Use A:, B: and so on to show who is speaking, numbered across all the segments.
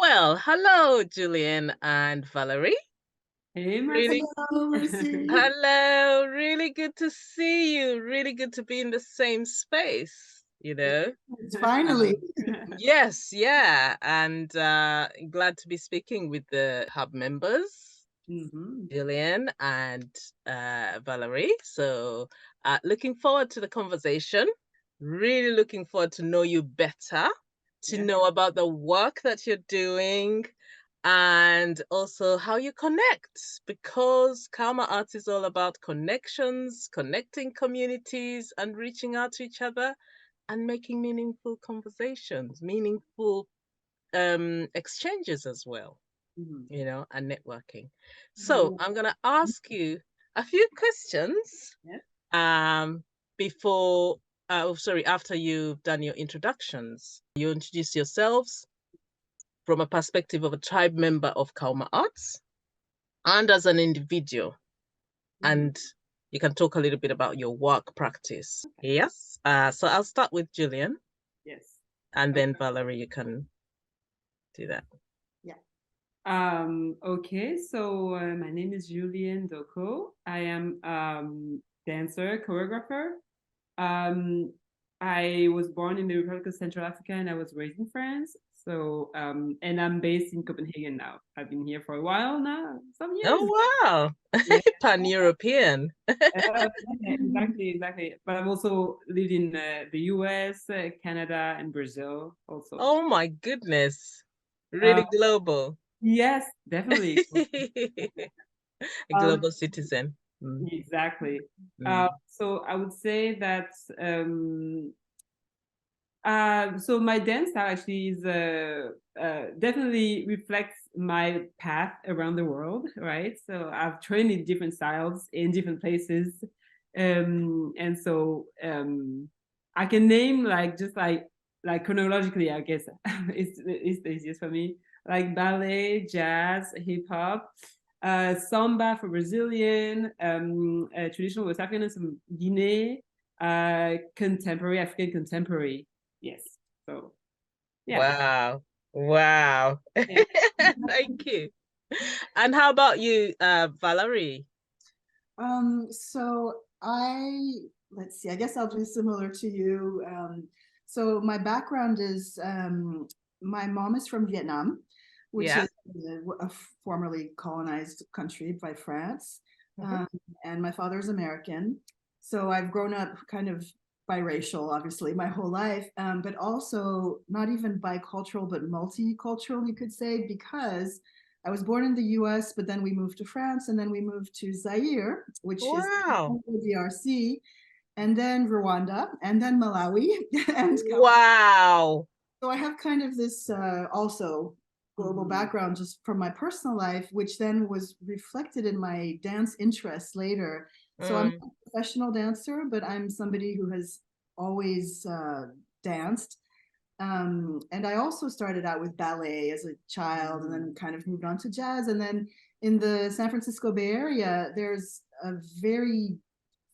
A: Well, hello, Julienne and Valerie.
B: Hey,
A: Really,
B: Marcy.
C: Hello, Mercy.
A: hello. Really good to see you. Really good to be in the same space,
C: It's finally.
A: Yes, yeah. And glad to be speaking with the hub members,
B: hmm
A: Julienne and Valerie. So looking forward to the conversation. Really looking forward to know you better, to
B: Yeah.
A: know about the work that you're doing, and also how you connect, because Karma Arts is all about connections, connecting communities, and reaching out to each other and making meaningful conversations, meaningful exchanges as well,
B: hmm
A: and networking. So
B: Yeah.
A: I'm going to ask you a few questions
B: Yeah.
A: um, before, sorry, after you've done your introductions. You introduce yourselves from a perspective of a tribe member of Kauma Arts and as an individual.
B: hmm
A: And you can talk a little bit about your work practice. Yes. So I'll start with Julian,
B: Yes.
A: and then
B: Okay.
A: Valerie, you can do that.
C: Yeah.
B: Okay. So my name is Julienne Doko. I am dancer, choreographer. Um, I was born in the Republic of Central Africa and I was raised in France. So and I'm based in Copenhagen now. I've been here for a while now, some years.
A: Oh, wow.
B: Yeah.
A: Pan-European.
B: Yeah, exactly. But I've also lived in the US, Canada, and Brazil also.
A: Oh my goodness.
B: Uh,
A: Really global.
B: yes, definitely.
A: A
B: Um,
A: global citizen. Mm,
B: exactly.
A: mm.
B: So I would say that so my dance style actually is definitely reflects my path around the world, right? So I've trained in different styles in different places, and so I can name like just like chronologically, I guess it's the easiest for me. Like ballet, jazz, hip hop, samba for Brazilian, traditional West African, and some Guinea, contemporary African contemporary. Yes. So yeah.
A: Wow. Wow.
B: Yeah.
A: Thank you. And how about you, Valerie?
C: So let's see, I guess I'll do similar to you. So my background is my mom is from Vietnam, which
A: Yeah.
C: is a formerly colonized country by France.
A: Mhm.
C: Um, and my father is American. So I've grown up kind of biracial, obviously, my whole life, but also not even bicultural, but multicultural, you could say, because I was born in the US, but then we moved to France, and then we moved to Zaire, which is
A: Wow.
C: the DRC, and then Rwanda, and then Malawi. And
A: Wow.
C: so I have kind of this also global
B: Mhm.
C: background just from my personal life, which then was reflected in my dance interests later. So I'm
A: Mm,
C: not a professional dancer, but I'm somebody who has always danced. And I also started out with ballet as a child and then kind of moved on to jazz. And then in the San Francisco Bay Area, there's a very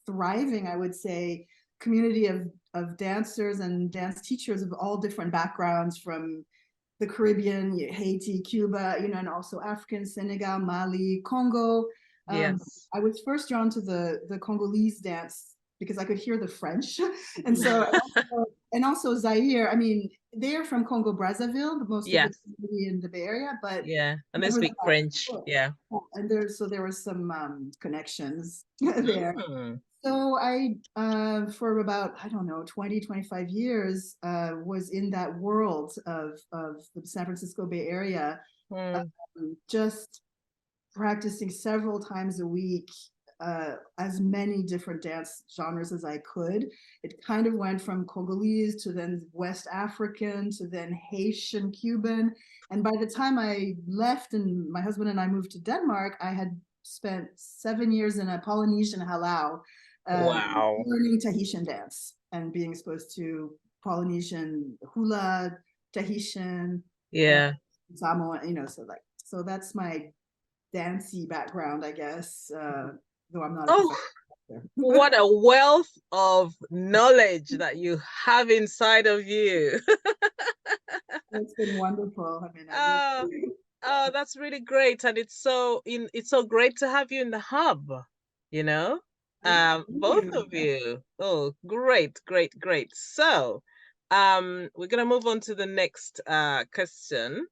C: thriving, I would say, community of dancers and dance teachers of all different backgrounds, from the Caribbean, Haiti, Cuba, and also African, Senegal, Mali, Congo.
A: yes.
C: I was first drawn to the Congolese dance because I could hear the French, and so and also Zaire. I mean, they're from Congo Brazzaville, most of the
A: Yes.
C: community in the Bay Area, but
A: Yeah. And they speak
C: nevertheless,
A: French. Yeah.
C: and there were some connections there.
A: Mm.
C: So I, for about, I don't know, 20, 25 years, was in that world of the San Francisco Bay Area,
A: Mm.
C: just practicing several times a week, as many different dance genres as I could. It kind of went from Congolese to then West African to then Haitian, Cuban. And by the time I left and my husband and I moved to Denmark, I had spent 7 years in a Polynesian halau,
A: Wow.
C: learning Tahitian dance and being exposed to Polynesian hula, Tahitian, uh,
A: Yeah.
C: Samoa, so that's my dancey background, I guess, though I'm not a
A: Oh,
C: professional dancer.
A: what a wealth of knowledge that you have inside of you.
C: It's been wonderful. I mean,
A: Oh, oh, that's really great. And it's so great to have you in the hub, you know?
C: Thank
A: Both
C: you.
A: of you. Oh, great, great, great. So, we're gonna move on to the next question.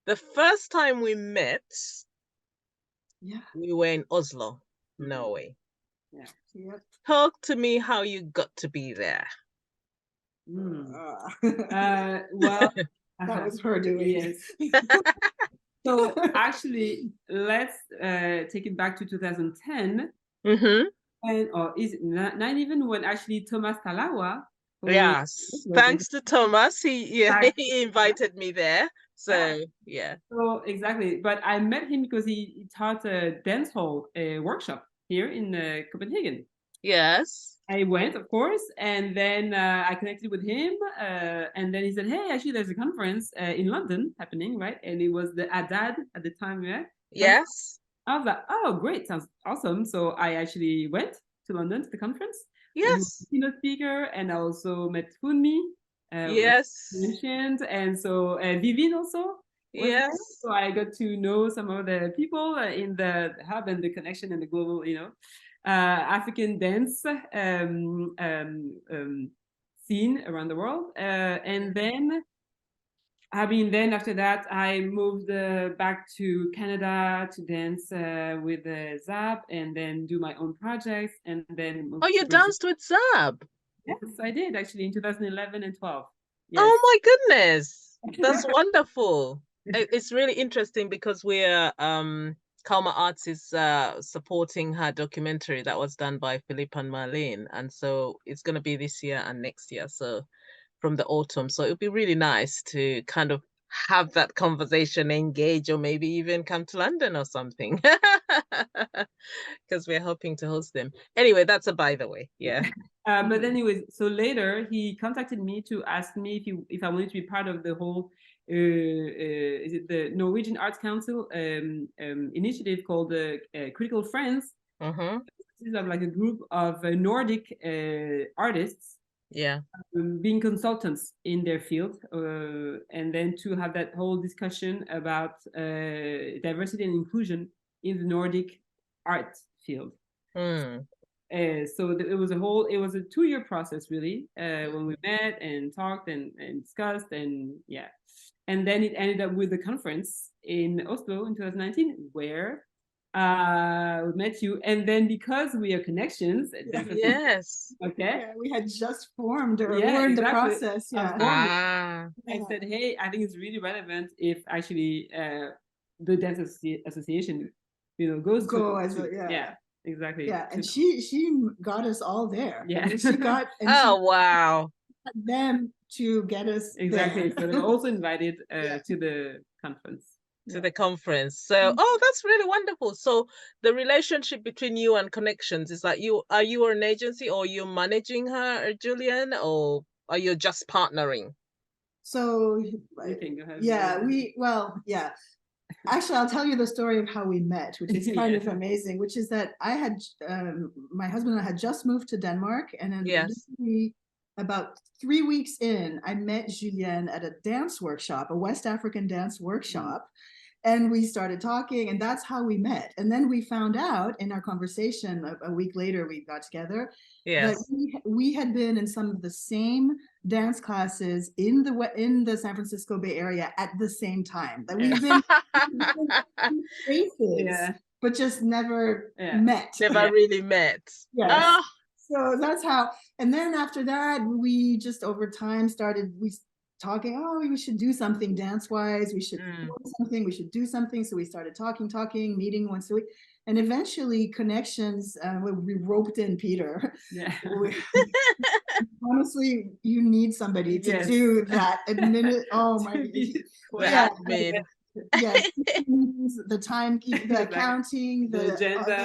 A: The first time we met,
C: Yeah.
A: we were in Oslo, Norway.
B: Yeah.
C: Yep.
A: Talk to me how you got to be there.
B: Well,
C: that was her doing.
B: Yes. So actually, let's take it back to 2010.
A: Mm-hmm.
B: And or is it not even when actually Thomas Talawa, who
A: Yes.
B: was
A: Thanks to Thomas. He
B: exactly,
A: invited me there. So yeah.
B: so exactly. But I met him because he taught a dance hall workshop here in Copenhagen.
A: Yes.
B: I went, of course, and then I connected with him, and then he said, "Hey, actually, there's a conference in London happening, right?" And it was the Adad at the time, yeah.
A: Yes.
B: I was like, "Oh, great, sounds awesome!" So I actually went to London to the conference. And he was
A: Yes.
B: a keynote speaker, and I also met Funmi,
A: Yes.
B: mentioned, and so Vivin also was there.
A: Yes.
B: So I got to know some of the people in the hub and the connection and the global, African dance scene around the world. And then, then after that, I moved back to Canada to dance with Zap and then do my own projects and then moved
A: Oh, you
B: to Brazil.
A: danced with Zab.
B: Yes, I did actually in 2011 and 12. Yes.
A: Oh my goodness. That's wonderful. It's really interesting because we're Kalma Arts is supporting her documentary that was done by Philippe and Marlene. And so it's gonna be this year and next year. So from the autumn. So it would be really nice to kind of have that conversation, engage, or maybe even come to London or something. Because we're hoping to host them. Anyway, that's a by the way. Yeah.
B: But anyways, so later he contacted me to ask me if I wanted to be part of the whole is it the Norwegian Arts Council initiative called the Critical Friends.
A: Mm-hmm.
B: This is like a group of Nordic artists,
A: Yeah.
B: being consultants in their field, and then to have that whole discussion about diversity and inclusion in the Nordic art field.
A: Mm.
B: So it was a 2-year process really, when we met and talked and discussed and and then it ended up with the conference in Oslo in 2019 where we met you, and then because we are connections,
A: Yes.
B: okay,
C: Yeah, we had just formed or
B: yeah,
C: were in the
B: exactly.
C: process. Yeah.
B: I said, hey, I think it's really relevant if actually the dance association, goes
C: yeah.
B: Exactly.
C: Yeah, and she got us all there.
B: Yeah.
C: I mean, she got and
A: Oh
C: she
A: wow.
C: got them to get us
B: Exactly.
C: there.
B: So they're also invited
C: Yeah.
B: to the conference.
A: To the conference. So, oh, that's really wonderful. So the relationship between you and Connexions is that are you an agency or you're managing her, Julienne, or are you just partnering?
C: So
B: Yeah,
C: yeah. Actually, I'll tell you the story of how we met, which is kind of amazing, which is that I had my husband and I had just moved to Denmark, and then literally about 3 weeks in, I met Julienne at a dance workshop, a West African dance workshop. And we started talking, and that's how we met. And then we found out in our conversation a week later, we got together, that we had been in some of the same dance classes in the San Francisco Bay Area at the same time. That we've been in places, but just never met.
A: Never really met.
C: Yes. Oh. So that's how. And then after that, we just over time started talking, oh, we should do something dance-wise, we should do something. So we started talking, meeting once a week. And eventually Connexions, we roped in Peter. Yeah. Honestly, you need somebody to do that. Oh my God. Yes, the timekeeping, the accounting, the agenda,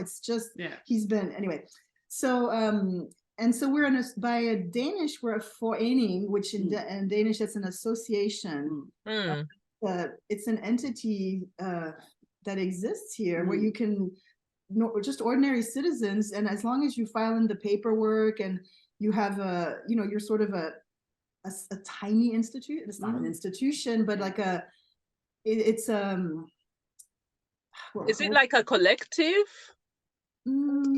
C: it's just he's been anyway. So and so we're by a Danish, we're a forening, which in Danish it's an association. It's an entity that exists here where you can just ordinary citizens, and as long as you file in the paperwork and you have you're sort of a tiny institute. It's not an institution, but like it's
A: Is it like a collective?
C: Yeah.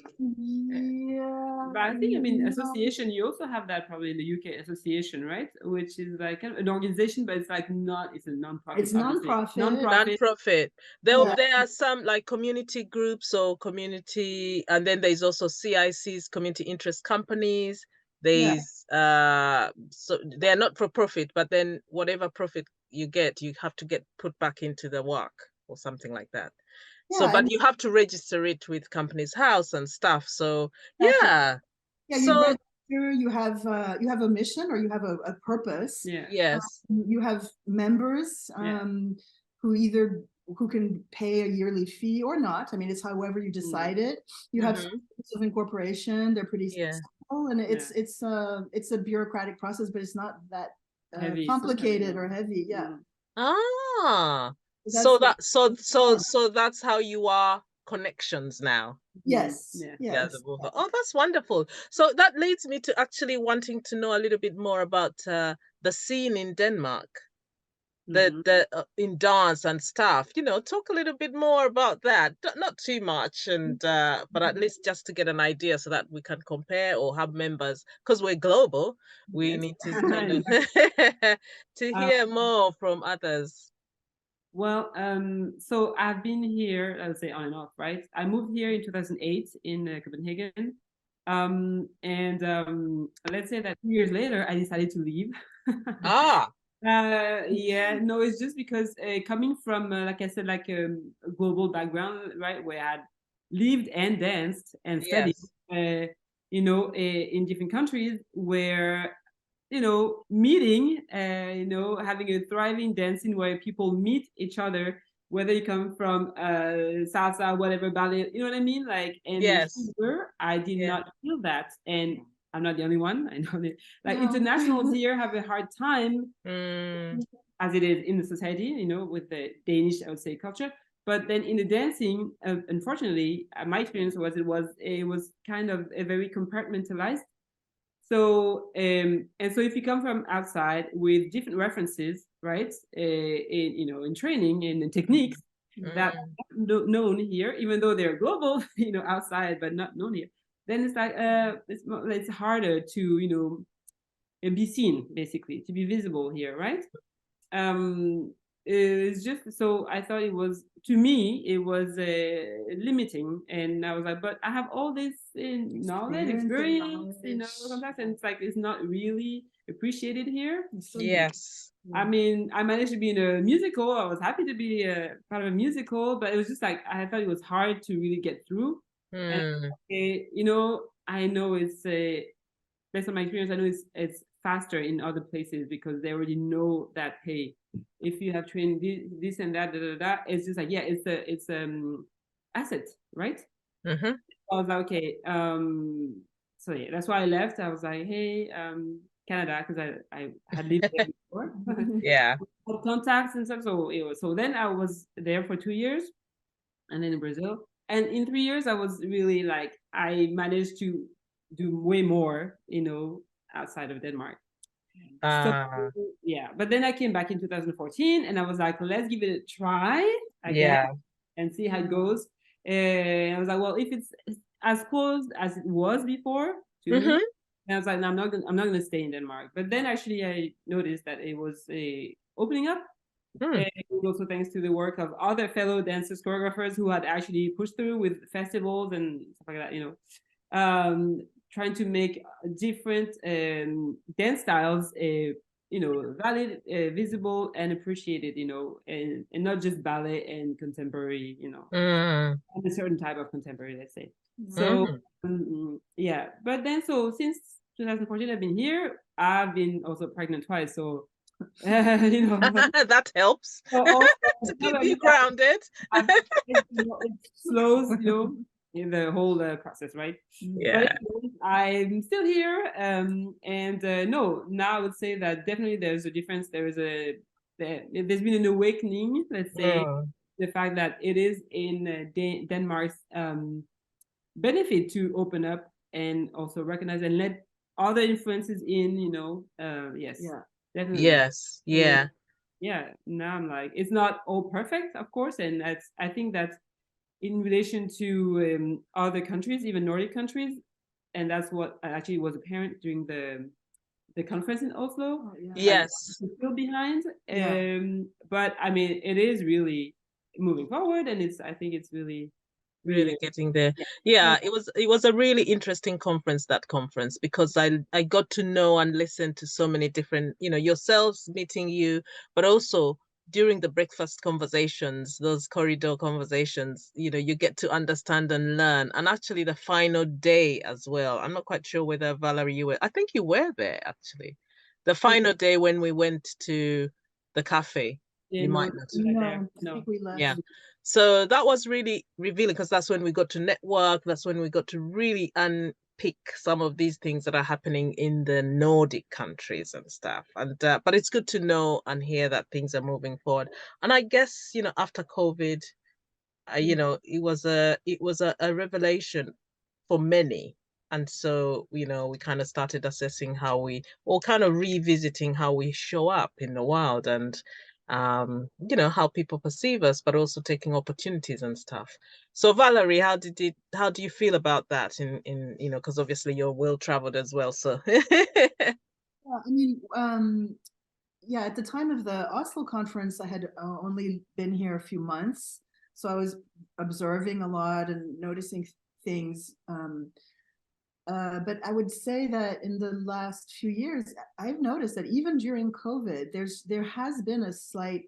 B: But I think, I mean,
C: no.
B: association, you also have that probably in the UK, association, right? Which is like kind of an organization, but it's like it's a non-profit.
C: It's non-profit.
A: Non-profit.
C: Yeah.
A: There are some like community groups or community, and then there's also CICs, community interest companies. There's so they're not for profit, but then whatever profit you get, you have to get put back into the work or something like that. So,
C: Yeah,
A: but you have to register it with Companies House and stuff. So,
C: Exactly.
A: yeah.
C: Yeah,
A: So,
C: you register, you have a mission or you have a purpose.
B: Yeah.
A: yes.
C: You have members who can pay a yearly fee or not. I mean, it's however you decide it. You have certificates of incorporation. They're pretty simple, and it's a bureaucratic process, but it's not that complicated or heavy. Yeah.
A: Ah.
C: So
A: So that's how you are Connexions now.
C: Yes.
B: Yeah.
C: Yes.
A: Oh, that's wonderful. So that leads me to actually wanting to know a little bit more about the scene in Denmark, the in dance and stuff. You know, talk a little bit more about that. Not too much, and but at least just to get an idea so that we can compare or have members, because we're global. We need to kind of to hear more from others.
B: Well, so I've been here, I would say on and off, right? I moved here in 2008 in Copenhagen. Let's say that 2 years later, I decided to leave. Yeah, no, it's just because coming from, like I said, like a global background, right, where I had lived and danced and studied, you know, in different countries where, you know, meeting, you know, having a thriving dancing where people meet each other, whether you come from salsa, whatever, ballet, you know what I mean? Like, and here, I did not feel that. And I'm not the only one. I know that, like, internationals here have a hard time, as it is in the society, you know, with the Danish, I would say, culture. But then in the dancing, unfortunately, my experience was it was kind of a very compartmentalized. So and so if you come from outside with different references, right, in, you know, in training and in techniques that are known here, even though they're global, you know, outside but not known here, then it's like it's harder to, you know, be seen, basically, to be visible here, right? It's just, so I thought it was, to me, it was limiting, and I was like, but I have all this knowledge, experience, you know, contacts, and it's like it's not really appreciated here.
A: Yes.
B: I mean, I managed to be in a musical. I was happy to be part of a musical, but it was just like I thought it was hard to really get through. And you know, I know it's based on my experience, I know it's faster in other places because they already know that, hey, if you have trained this and that, it's just like, yeah, it's asset, right? I was like, okay, so yeah, that's why I left. I was like, hey, Canada, because I had lived there before. Contacts and stuff. So then I was there for 2 years, and then in Brazil, and in 3 years I was really like, I managed to do way more, you know, outside of Denmark. So yeah, but then I came back in 2014 and I was like, let's give it a try again and see how it goes. And I was like, well, if it's as close as it was before to me, and I was like, no, I'm not gonna stay in Denmark. But then actually I noticed that it was opening up. And also thanks to the work of other fellow dancers, choreographers who had actually pushed through with festivals and stuff like that, you know, trying to make different dance styles, you know, valid, visible, and appreciated, you know, and not just ballet and contemporary, you know, and a certain type of contemporary, let's say. So yeah, but then so since 2014, I've been here. I've been also pregnant twice, so you know,
A: that helps to keep you grounded.
B: It slows, you know, in the whole process, right? But I'm still here, and no, now I would say that definitely there's a difference. There's been an awakening, let's say, the fact that it is in Denmark's benefit to open up and also recognize and let other influences in, yes,
C: Yeah.
B: definitely.
A: Yes, yeah.
B: And yeah, now I'm like, it's not all perfect, of course, and I think that in relation to other countries, even Nordic countries, and that's what actually was apparent during the conference in Oslo.
C: Oh, yeah.
A: Yes.
B: Still behind,
C: Yeah.
B: but I mean, it is really moving forward, and I think it's really
A: Really getting there.
B: yeah.
A: Yeah, it was a really interesting conference, that conference, because I got to know and listen to so many different, yourselves, meeting you, but also during the breakfast conversations, those corridor conversations, you get to understand and learn. And actually the final day as well. I'm not quite sure whether, Valerie, I think you were there actually. The final day when we went to the cafe. You might not.
C: No, I
B: No.
C: think we left.
A: Yeah. So that was really revealing, because that's when we got to network. That's when we got to really unpick some of these things that are happening in the Nordic countries and stuff. And but it's good to know and hear that things are moving forward. And I guess, after COVID, it was a revelation for many. And so, we kind of started assessing or kind of revisiting how we show up in the world, and how people perceive us, but also taking opportunities and stuff. So Valerie, how do you feel about that in because obviously you're well traveled as well, so
C: Yeah, I mean, yeah, at the time of the Oslo conference, I had only been here a few months, so I was observing a lot and noticing things. But I would say that in the last few years, I've noticed that even during COVID, there has been a slight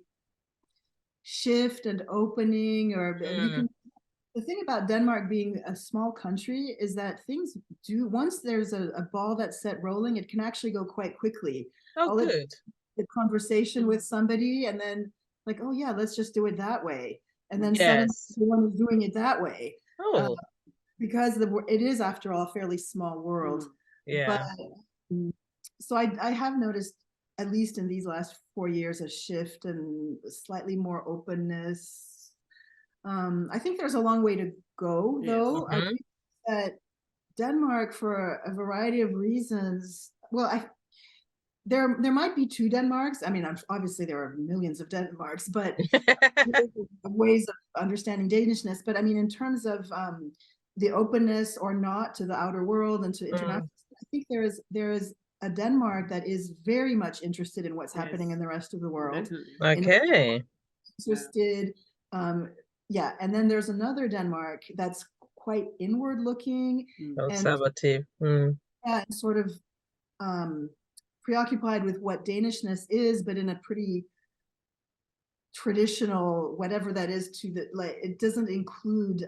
C: shift and opening, and you can. The thing about Denmark being a small country is that things once there's a ball that's set rolling, it can actually go quite quickly.
A: Oh, good.
C: The conversation with somebody, and then like, oh yeah, let's just do it that way, and then suddenly
A: Yes.
C: everyone is doing it that way.
A: Oh,
C: Because it is, after all, a fairly small world.
A: yeah.
C: But so I have noticed, at least in these last 4 years, a shift and slightly more openness. I think there's a long way to go, though. I think that Denmark, for a variety of reasons, well, there might be two Denmarks. I mean, obviously there are millions of Denmarks, but ways of understanding Danishness. But I mean, in terms of the openness or not to the outer world and to international, I think there is a Denmark that is very much interested in what's happening in the rest of the world.
A: Okay.
C: Interested, yeah. And then there's another Denmark that's quite inward looking,
A: Conservative.
C: and sort of preoccupied with what Danishness is, but in a pretty traditional, whatever that is, to the, like, it doesn't include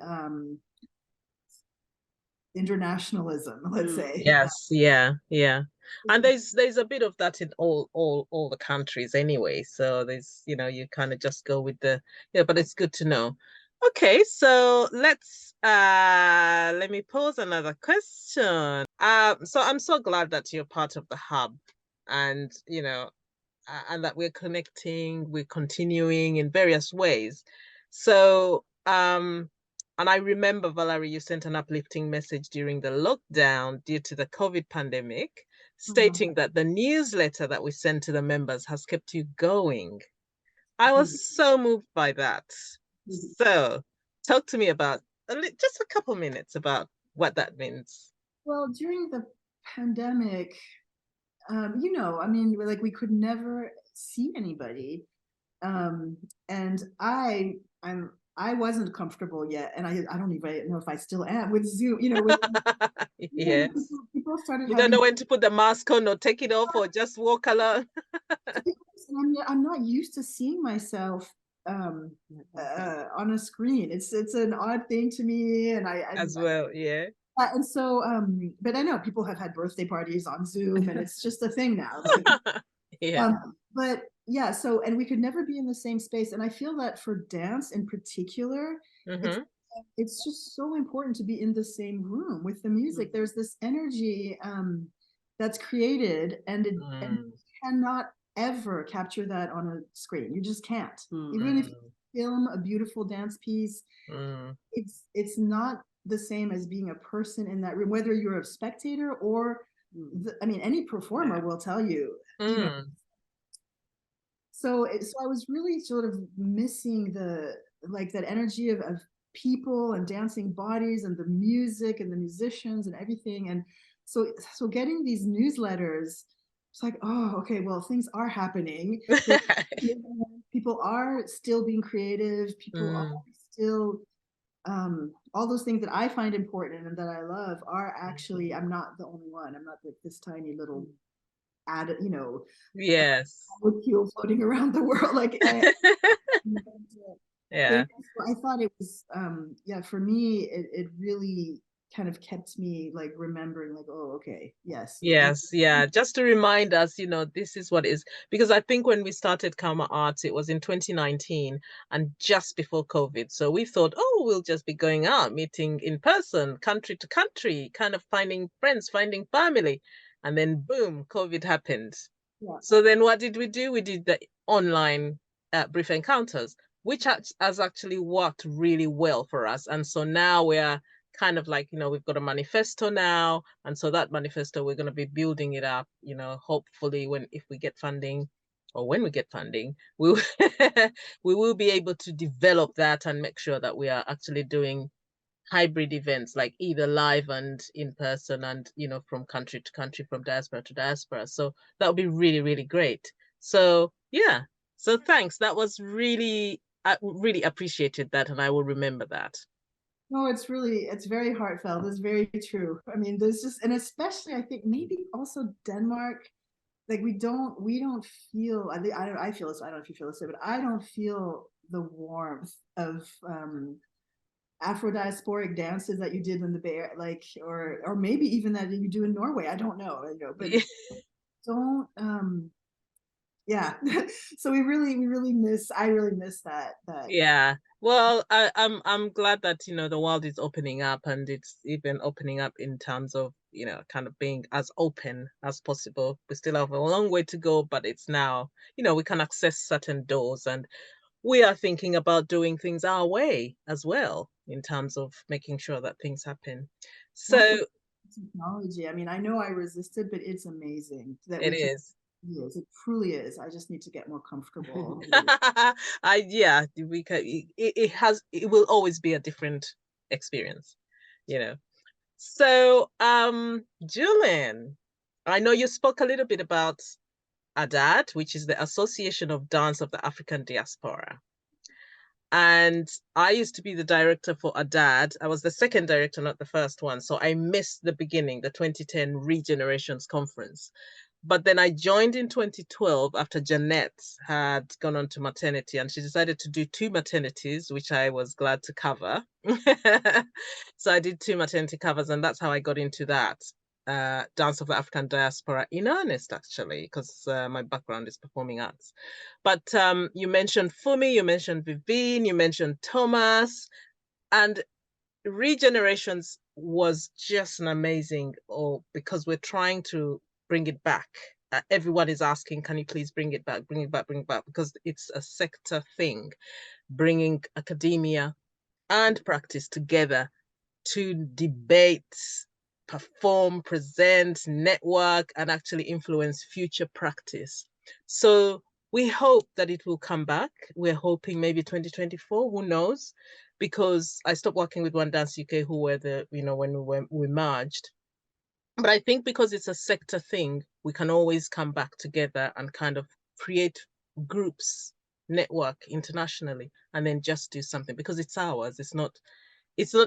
C: internationalism, let's say.
A: Yes, yeah. And there's a bit of that in all the countries anyway. So there's, you kind of just go with but it's good to know. Okay, so let me pose another question. So I'm so glad that you're part of the hub, and and that we're connecting, we're continuing in various ways. So, and I remember, Valerie, you sent an uplifting message during the lockdown due to the COVID pandemic, stating that the newsletter that we sent to the members has kept you going. I was so moved by that. So, talk to me about just a couple minutes about what that means.
C: Well, during the pandemic, I mean, like, we could never see anybody, and I wasn't comfortable yet, and I don't even know if I still am with Zoom.
A: Yes.
C: People started
A: You don't know when to put the mask on or take it off or just walk along.
C: I'm not used to seeing myself on a screen. It's an odd thing to me, and
A: as well, yeah.
C: And so, but I know people have had birthday parties on Zoom, and it's just a thing now. Like,
A: yeah.
C: But yeah, so, and we could never be in the same space. And I feel that for dance in particular, it's just so important to be in the same room with the music. There's this energy that's created, and it and cannot ever capture that on a screen. You just can't. Even if you film a beautiful dance piece, it's not the same as being a person in that room, whether you're a spectator or I mean, any performer will tell you, you know. So I was really sort of missing like that energy of people and dancing bodies and the music and the musicians and everything. And so getting these newsletters, it's like, oh, okay, well, things are happening. People are still being creative. People are still, all those things that I find important and that I love are actually, I'm not the only one. I'm not like this tiny little you know,
A: yes,
C: molecule floating around the world. Like,
A: yeah.
C: I thought it was, yeah, for me, it really kind of kept me like remembering, like, oh, okay, yes.
A: Yes, yeah. Just to remind us, you know, this is what is, because I think when we started Karma Arts, it was in 2019 and just before COVID. So we thought, oh, we'll just be going out, meeting in person, country to country, kind of finding friends, finding family. And then boom, COVID happened.
C: Yeah.
A: So then what did we do? We did the online brief encounters, which has actually worked really well for us. And so now we're kind of like, you know, we've got a manifesto now. And so that manifesto, we're going to be building it up, you know, hopefully if we get funding or when we get funding, we will be able to develop that and make sure that we are actually doing hybrid events, like either live and in person and, you know, from country to country, from diaspora to diaspora. So that would be really, really great. So yeah, so thanks. That was really, I really appreciated that. And I will remember that.
C: No, it's very heartfelt. It's very true. I mean, there's just, and especially I think maybe also Denmark, like we don't feel, I feel this, I don't know if you feel this way, but I don't feel the warmth of Afro-diasporic dances that you did in the Bay Area, like, or maybe even that you do in Norway. I don't know, but don't, yeah. So I really miss that.
A: Yeah. Well, I'm glad that, you know, the world is opening up and it's even opening up in terms of, you know, kind of being as open as possible. We still have a long way to go, but it's now, you know, we can access certain doors and we are thinking about doing things our way as well in terms of making sure that things happen. So
C: technology, I mean, I know I resisted, but it's amazing that
A: it is.
C: Yes, it truly is. I just need to get more comfortable.
A: Yeah, we can, it will always be a different experience, you know. So Julienne, I know you spoke a little bit about ADAD, which is the Association of Dance of the African Diaspora. And I used to be the director for ADAD. I was the second director, not the first one. So I missed the beginning, the 2010 Regenerations Conference. But then I joined in 2012 after Jeanette had gone on to maternity, and she decided to do 2 maternities, which I was glad to cover. So I did 2 maternity covers, and that's how I got into that. Dance of the African Diaspora in earnest, actually, because my background is performing arts. But you mentioned Fumi, you mentioned Vivine, you mentioned Thomas, and Regenerations was just an amazing, because we're trying to bring it back. Everyone is asking, can you please bring it back, bring it back, bring it back, because it's a sector thing, bringing academia and practice together to debate, perform, present, network, and actually influence future practice. So we hope that it will come back. We're hoping maybe 2024, who knows? Because I stopped working with One Dance UK, who were when we merged. But I think because it's a sector thing, we can always come back together and kind of create groups, network internationally, and then just do something because it's ours. It's not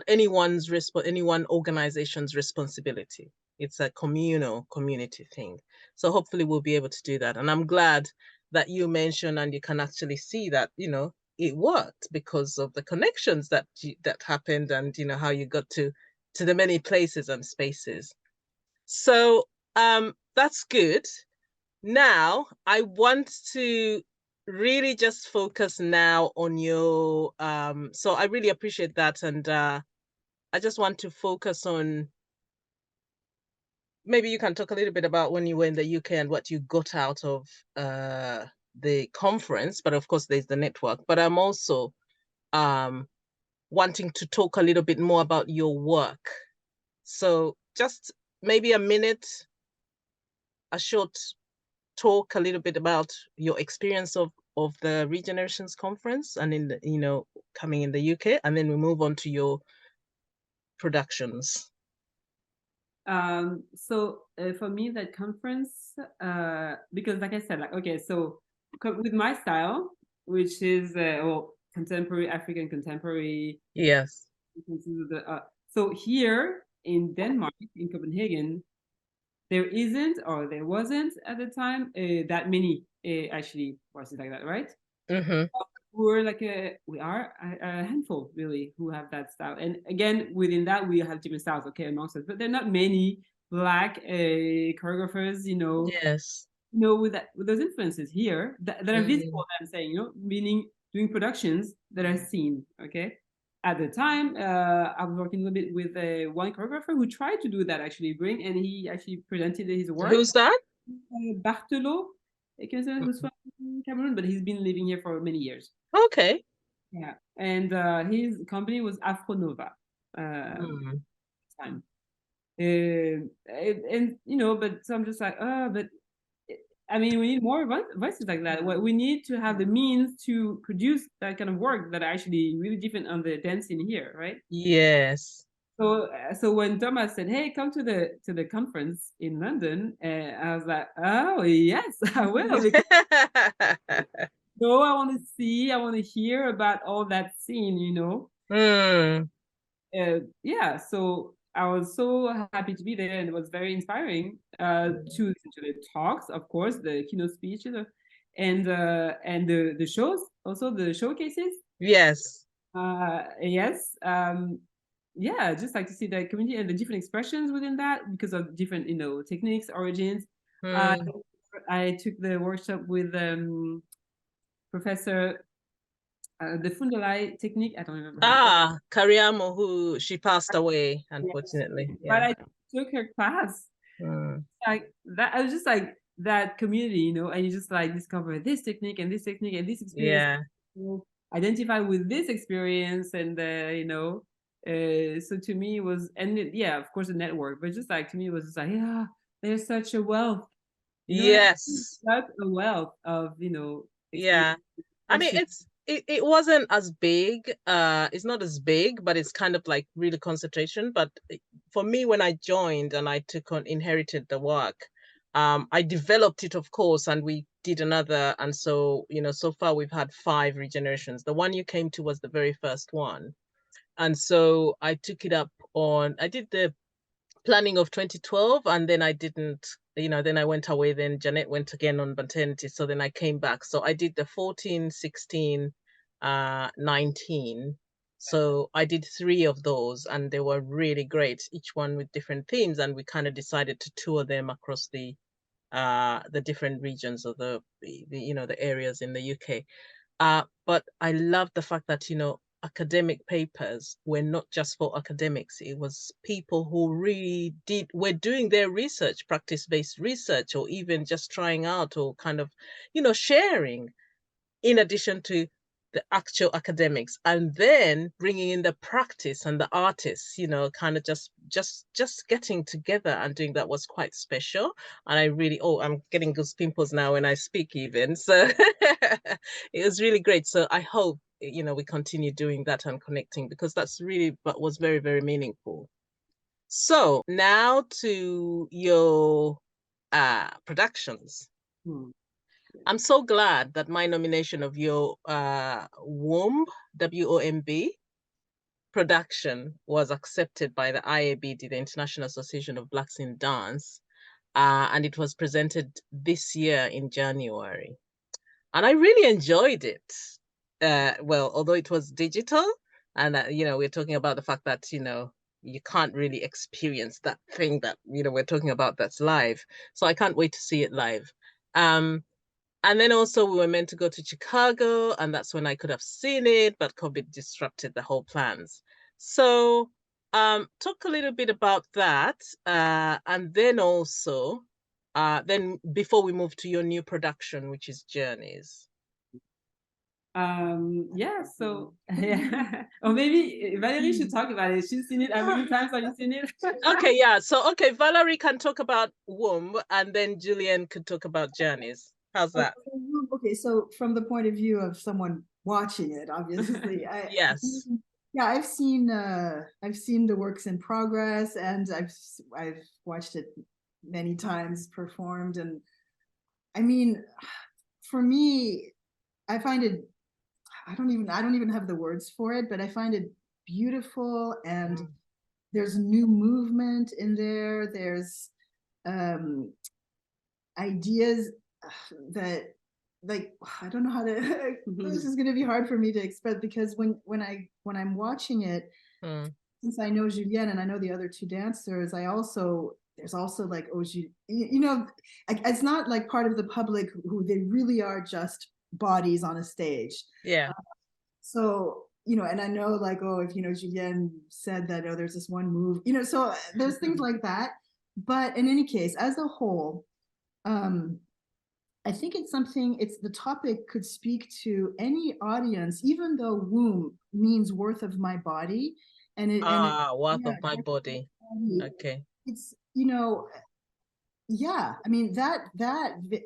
A: any one organization's responsibility. It's a community thing. So hopefully we'll be able to do that. And I'm glad that you mentioned and you can actually see that, you know, it worked because of the connections that happened and, you know, how you got to the many places and spaces. So that's good. Now I want to really just focus now on your so I really appreciate that, and I just want to focus on, maybe you can talk a little bit about when you were in the UK and what you got out of the conference, but of course there's the network. But I'm also wanting to talk a little bit more about your work. So just maybe a minute a short talk a little bit about your experience of the Regenerations Conference and in the, you know, coming in the UK, and then we move on to your productions.
B: So for me, that conference, because like I said, like, okay, so with my style, which is well, contemporary African contemporary.
A: Yes.
B: So here in Denmark, in Copenhagen, there isn't, or there wasn't at the time, that many actually courses like that, right?
A: Mm-hmm.
B: We are a handful really who have that style, and again within that we have different styles, okay, amongst us, but there are not many Black choreographers, you know.
A: Yes.
B: You know, with those influences here that are visible. I'm saying, you know, meaning doing productions that are seen. Okay, at the time, I was working a little bit with one choreographer who tried to do that, actually bring, and he actually presented his work.
A: Who's that?
B: Bartolo, who's from Cameroon, but he's been living here for many years.
A: Okay.
B: Yeah, and his company was Afronova. Time. And you know, but so I'm just like, but I mean, we need more voices like that. We need to have the means to produce that kind of work that are actually really different on the dance scene here, right?
A: Yes.
B: So when Thomas said, "Hey, come to the conference in London," I was like, "Oh yes, I will." No, I want to see, I want to hear about all that scene, you know. Yeah, so I was so happy to be there, and it was very inspiring to listen to the talks, of course, the keynote speeches, and the shows, also the showcases.
A: Yes.
B: Yes. Yeah, just like to see the community and the different expressions within that because of different, you know, techniques, origins. I took the workshop with Professor the Fundalai technique. I don't remember.
A: Kariamo, who she passed away, unfortunately.
B: Yes.
A: Yeah.
B: But I took her class. Like that, I was just like that community, you know, and you just like discover this technique and this technique and this experience.
A: Yeah.
B: You identify with this experience, and you know, so to me it was, and yeah, of course, a network, but just like to me it was just like, yeah, there's such a wealth. You know,
A: yes.
B: such a wealth of, you know,
A: yeah. I mean, it wasn't as big. It's not as big, but it's kind of like really concentration. But for me, when I joined and I inherited the work, I developed it, of course, and we did another. And so, you know, so far we've had 5 regenerations. The one you came to was the very first one. And so I took it up I did the planning of 2012, and then I didn't, you know, then I went away, then Janet went again on maternity, so then I came back. So I did the 14, 16, 19. So I did 3 of those, and they were really great, each one with different themes, and we kind of decided to tour them across the different regions of the you know, the areas in the UK. But I love the fact that, you know, academic papers were not just for academics. It was people who really were doing their research, practice-based research, or even just trying out or kind of, you know, sharing in addition to the actual academics, and then bringing in the practice and the artists, you know, kind of just getting together and doing that was quite special. And I really, I'm getting goose pimples now when I speak even. So it was really great. So I hope, you know, we continue doing that and connecting, because that's really what was very, very meaningful. So now to your productions. I'm so glad that my nomination of your WOMB, W-O-M-B, production was accepted by the IABD, the International Association of Blacks in Dance, and it was presented this year in January. And I really enjoyed it. Well, although it was digital, and you know, we're talking about the fact that, you know, you can't really experience that thing that, you know, we're talking about that's live. So I can't wait to see it live. And then also we were meant to go to Chicago, and that's when I could have seen it, but COVID disrupted the whole plans. So talk a little bit about that. And then also, then before we move to your new production, which is Journeys.
B: Yeah, so yeah. Or maybe Valerie should talk about it. She's seen it. How many times have you seen it?
A: Okay, yeah. So, okay, Valerie can talk about womb, and then Julienne could talk about journeys. How's that?
C: Okay, so from the point of view of someone watching it, obviously,
A: Yes.
C: yeah, I've seen the works in progress, and I've watched it many times performed, and I mean, for me, I find it, I don't even have the words for it, but I find it beautiful, and there's new movement in there. There's ideas that, like, I don't know how to this is going to be hard for me to express, because when I'm watching it, since I know Julienne and I know the other two dancers, there's also like, oh, you know, it's not like part of the public who they really are just bodies on a stage.
A: Yeah.
C: So, you know, and I know, like, oh, if, you know, Julienne said that, oh, there's this one move, you know, so there's things like that. But in any case, as a whole, I think it's the topic could speak to any audience, even though womb means worth of my body.
A: Worth of my body. Okay.
C: It's, you know, yeah, I mean, that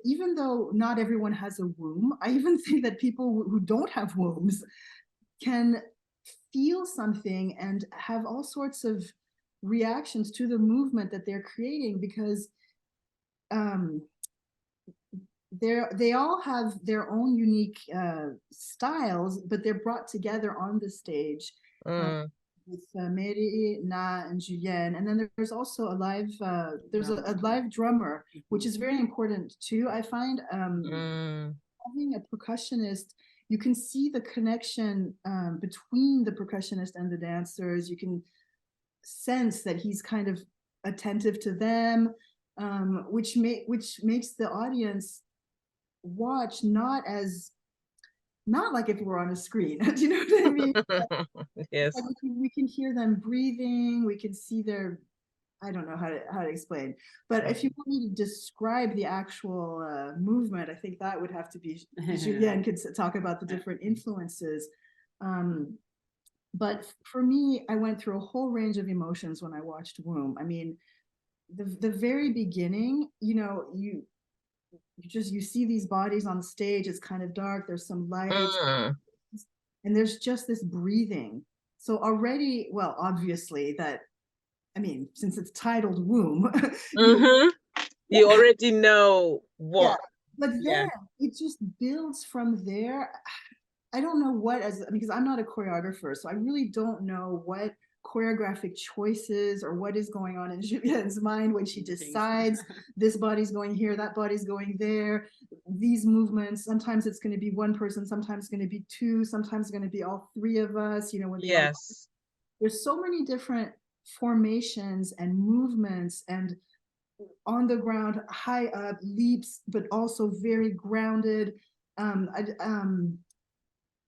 C: even though not everyone has a womb, I even think that people who don't have wombs can feel something and have all sorts of reactions to the movement that they're creating, because they all have their own unique styles, but they're brought together on the stage with Mary, Na, and Julienne. And then there's also a live live drummer, which is very important too. I find having a percussionist, you can see the connection between the percussionist and the dancers. You can sense that he's kind of attentive to them, which makes the audience watch not like if we're on a screen. Do you know what I mean?
A: Yes.
C: Like we can hear them breathing. We can see their, I don't know how to explain, but if you want me to describe the actual movement, I think that would have to be Julienne could talk about the different influences. But for me, I went through a whole range of emotions when I watched Womb. I mean, the very beginning, you know, you see these bodies on stage. It's kind of dark. There's some lights, and there's just this breathing. So already, well, obviously that, I mean, since it's titled Womb,
A: you already know what.
C: Yeah. But then it just builds from there. I don't know what, because I'm not a choreographer, so I really don't know what choreographic choices or what is going on in Julienne's mind when she decides this body's going here, that body's going there, these movements. Sometimes it's going to be one person, sometimes it's going to be two, sometimes it's going to be all three of us, you know, when there's so many different formations and movements, and on the ground, high up, leaps, but also very grounded.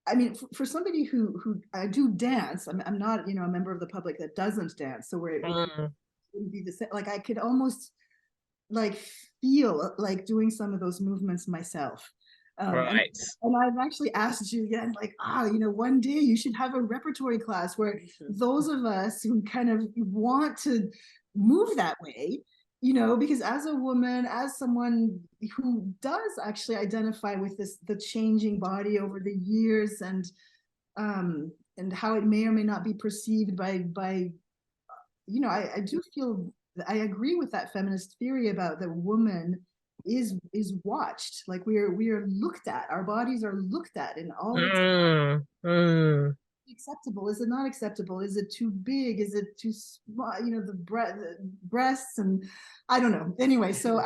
C: I mean, for somebody who I do dance, I'm not, you know, a member of the public that doesn't dance, so it wouldn't be the same. Like I could almost like feel like doing some of those movements myself. And I've actually asked Julienne, like, you know, one day you should have a repertory class where those of us who kind of want to move that way, you know, because as a woman, as someone who does actually identify with the changing body over the years, and how it may or may not be perceived by you know, I do feel, I agree with that feminist theory about the woman is watched, like we are looked at, our bodies are looked at in all its acceptable, is it not acceptable, is it too big, is it too small, you know, the breasts, and I don't know. Anyway, so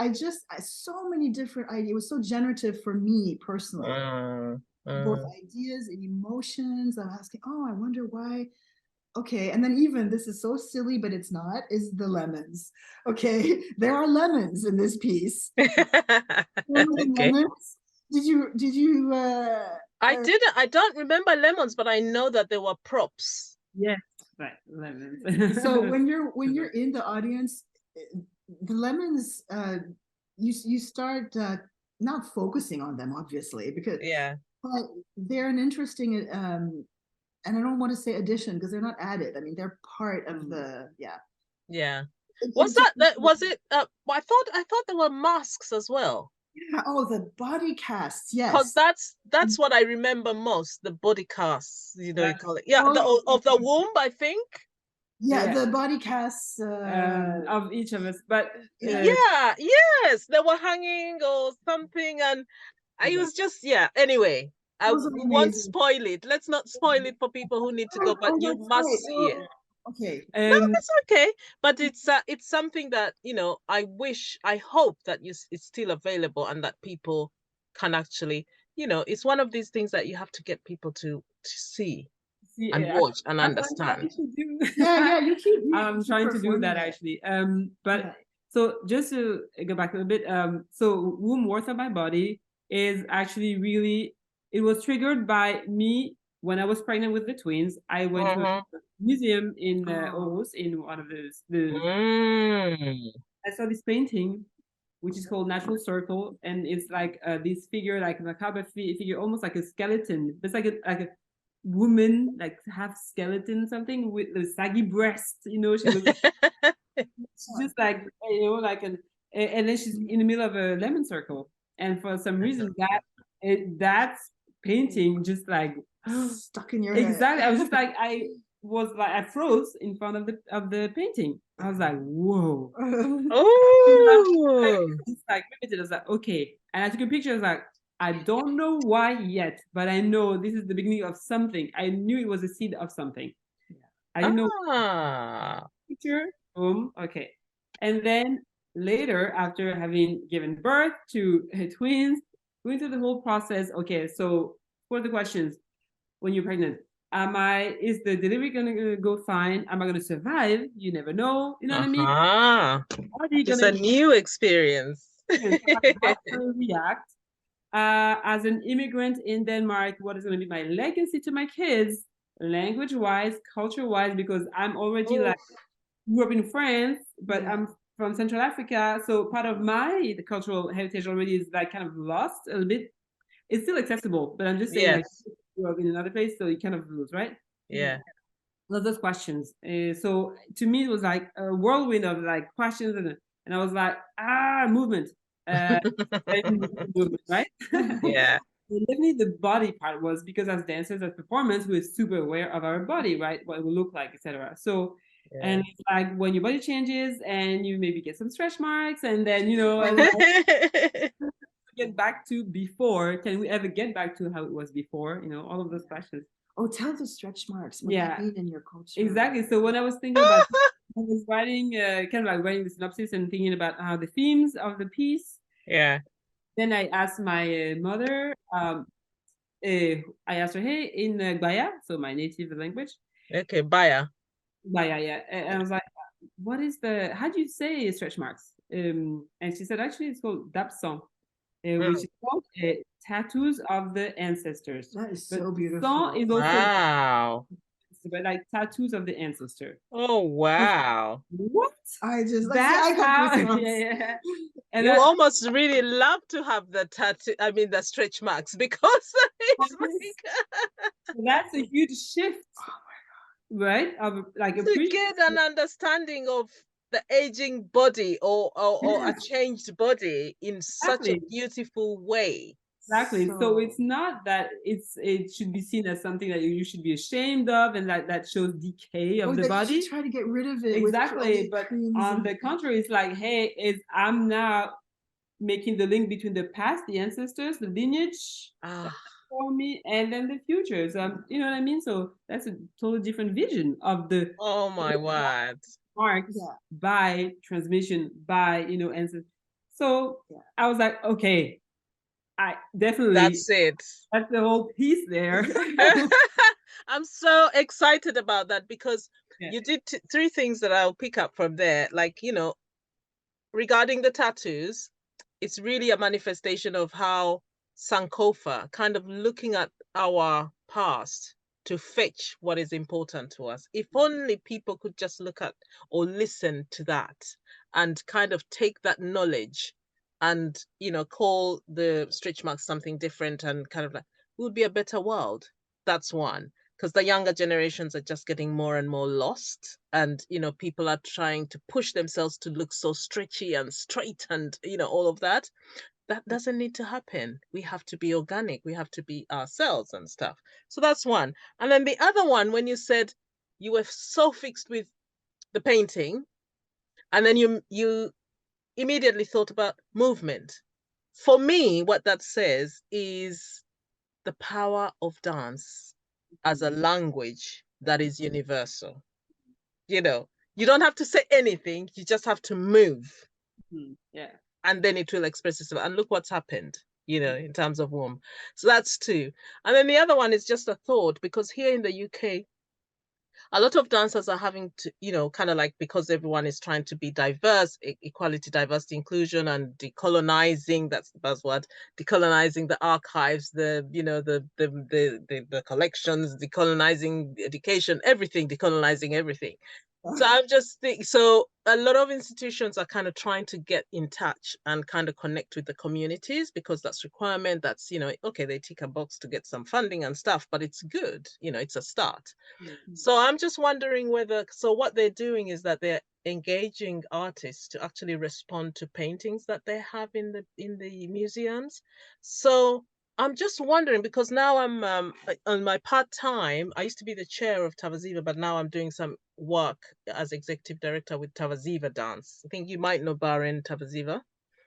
C: so many different ideas. It was so generative for me personally, both ideas and emotions. I'm asking, I wonder why. Okay, and then even, this is so silly, but it's not, is the lemons. Okay, there are lemons in this piece. Lemons? Did you
A: I didn't. I don't remember lemons, but I know that there were props.
B: Yes, right, lemons.
C: So when you're in the audience, the lemons, you start not focusing on them, obviously, because But they're an interesting, and I don't want to say addition because they're not added. I mean, they're part of the, yeah.
A: Yeah.
C: It-
A: Was
C: it just-
A: that was it I thought there were masks as well.
C: Yeah, oh, the body casts,
A: Because
C: yes.
A: that's what I remember most, the body casts, you know, you call it. Yeah,
C: Oh,
A: of the womb, I think.
C: yeah,
B: Yeah.
C: the body casts.
B: Of each of us, but
A: Yeah, yes, they were hanging or something, and I was just, yeah. Anyway,
C: Those are
A: we won't
C: amazing.
A: spoil it. Let's not spoil it for people who need to go, but
C: Oh,
A: you
C: that's
A: must
C: right.
A: see it.
C: Okay.
A: No, that's okay. But it's something that, you know, I hope that it's still available and that people can actually, you know, it's one of these things that you have to get people to see
B: see,
A: and watch and
B: that's what I'm trying
A: understand.
B: to do.
C: Yeah, you keep.
B: I'm trying to do that actually. But
C: Yeah.
B: so just to go back a little bit, so womb worth of my body is actually really, it was triggered by me when I was pregnant with the twins. I went to a museum in Aarhus, in one of I saw this painting, which is called Natural Circle, and it's like this figure, like a macabre figure, almost like a skeleton. It's like a woman, like half skeleton, something with a saggy breast. You know, she looks she's just like, you know, like and then she's in the middle of a lemon circle, and for some reason that painting just like
C: Stuck in your head.
B: exactly. I was just like I froze in front of the painting. I was like, whoa.
A: Oh,
B: It's like riveted. I was like, okay. And I took a picture. I was like, I don't know why yet, but I know this is the beginning of something. I knew it was a seed of something. I didn't know. Picture, boom, okay. And then later, after having given birth to twins, going through the whole process. Okay, so for the questions, when you're pregnant, is the delivery gonna go fine? Am I gonna survive? You never know. You know what I mean? How are you
A: it's
B: gonna
A: a new experience.
B: how gonna react? As an immigrant in Denmark, what is gonna be my legacy to my kids, language-wise, culture-wise, because I'm already like grew up in France, but I'm from Central Africa, so part of the cultural heritage already is like kind of lost a little bit. It's still accessible, but I'm just saying like
A: Yes.
B: grew up in another place, so you kind of lose, right?
A: Yeah.
B: Those questions. So to me, it was like a whirlwind of like questions, and I was like, movement, movement, right?
A: Yeah.
B: Definitely the body part was because as dancers, as performers, we're super aware of our body, right? What it will look like, etc. So, and it's like when your body changes and you maybe get some stretch marks, and then get back to before. Can we ever get back to how it was before? You know, all of those questions.
C: Oh, tell the stretch marks. What they mean in your culture.
B: Exactly. So when I was thinking about, I was writing, kind of like writing the synopsis and thinking about the themes of the piece.
A: Yeah.
B: Then I asked my mother. I asked her, hey, in Gbaya, so my native language.
A: Okay, Baya.
B: Gbaya, yeah. And I was like, how do you say stretch marks? And she said, actually, it's called dapsang, which is called tattoos of the ancestors.
C: That is so beautiful.
B: Is also
A: Wow.
B: but like tattoos of the ancestor.
A: Oh, wow.
B: What?
C: I just
B: That's how.
A: Yeah. And you almost really love to have the tattoo. I mean, the stretch marks because it's like
B: that's a huge shift. Oh my God. Right? Of like
A: to get an understanding of the aging body or a changed body in such a beautiful way.
B: Exactly. So it's not that it should be seen as something that you should be ashamed of and that shows decay of the body.
C: You try to get rid of it.
B: Exactly. But on the contrary, it's like, hey, I'm now making the link between the past, the ancestors, the lineage for me, and then the future. So you know what I mean? So that's a totally different vision of the
A: oh my word.
B: Marks by transmission, by ancestors. So I was like, okay. I definitely
A: that's it.
B: That's the whole piece there.
A: I'm so excited about that because you did three things that I'll pick up from there. Like, regarding the tattoos, it's really a manifestation of how Sankofa kind of looking at our past to fetch what is important to us. If only people could just look at or listen to that and kind of take that knowledge and call the stretch marks something different and kind of like it would be a better world. That's one. Because the younger generations are just getting more and more lost. And, people are trying to push themselves to look so stretchy and straight and, all of that. That doesn't need to happen. We have to be organic. We have to be ourselves and stuff. So that's one. And then the other one, when you said you were so fixed with the painting, and then you immediately thought about movement. For me, what that says is the power of dance as a language that is universal. You don't have to say anything, you just have to move.
B: Yeah.
A: And then it will express itself. And look what's happened, in terms of womb. So that's two. And then the other one is just a thought, because here in the UK, a lot of dancers are having to, kind of like, because everyone is trying to be diverse, equality, diversity, inclusion, and decolonizing, that's the buzzword, decolonizing the archives, the collections, decolonizing education, everything, decolonizing everything. So I'm just thinking, so a lot of institutions are kind of trying to get in touch and kind of connect with the communities, because that's requirement. That's, okay, they tick a box to get some funding and stuff, but it's good, it's a start. So I'm just wondering so what they're doing is that they're engaging artists to actually respond to paintings that they have in the museums. So I'm just wondering, because now I'm on my part-time, I used to be the chair of Tavaziva, but now I'm doing some work as executive director with Tavaziva Dance. I think you might know Baren Tavaziva.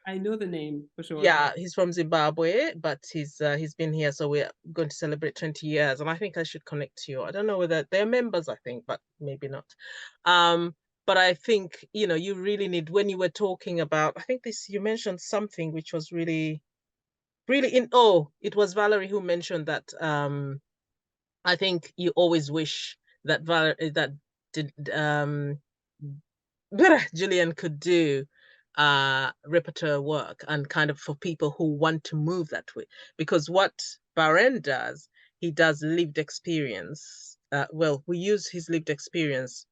B: I know the name for sure.
A: Yeah, he's from Zimbabwe, but he's been here, so we're going to celebrate 20 years, and I think I should connect you. I don't know whether they're members, I think, but maybe not. But I think, you really need, when you were talking about, I think you mentioned something which was really, really it was Valerie who mentioned that, I think you always wish that Julienne could do repertoire work, and kind of for people who want to move that way, because what Baren does, he does lived experience. Well, we use his lived experience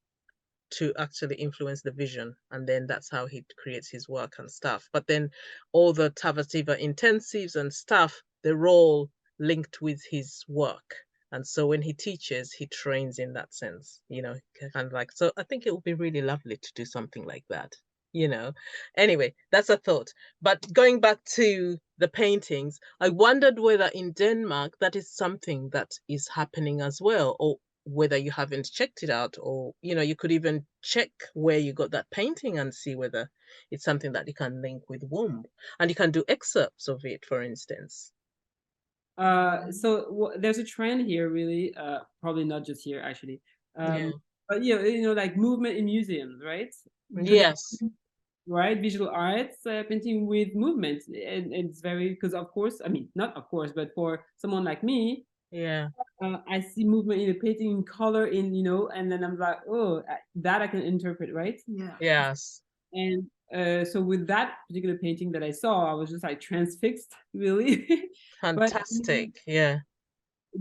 A: to actually influence the vision, and then that's how he creates his work and stuff. But then all the Tavaziva intensives and stuff, they're all linked with his work. And so when he teaches, he trains in that sense, kind of like, so I think it would be really lovely to do something like that, Anyway, that's a thought. But going back to the paintings, I wondered whether in Denmark that is something that is happening as well, or whether you haven't checked it out, or, you could even check where you got that painting and see whether it's something that you can link with womb, and you can do excerpts of it, for instance.
B: So there's a trend here, really, probably not just here actually,
A: Yeah.
B: but like movement in museums, right?
A: Yes.
B: Right, visual arts, painting with movement, and it's very, because of course, I mean, not of course, but for someone like me,
A: yeah,
B: I see movement in the painting, in color, in and then I'm like, oh, that I can interpret, right?
C: Yeah.
A: Yes.
B: And so with that particular painting that I saw, I was just like transfixed, really.
A: Fantastic.
B: But,
A: yeah.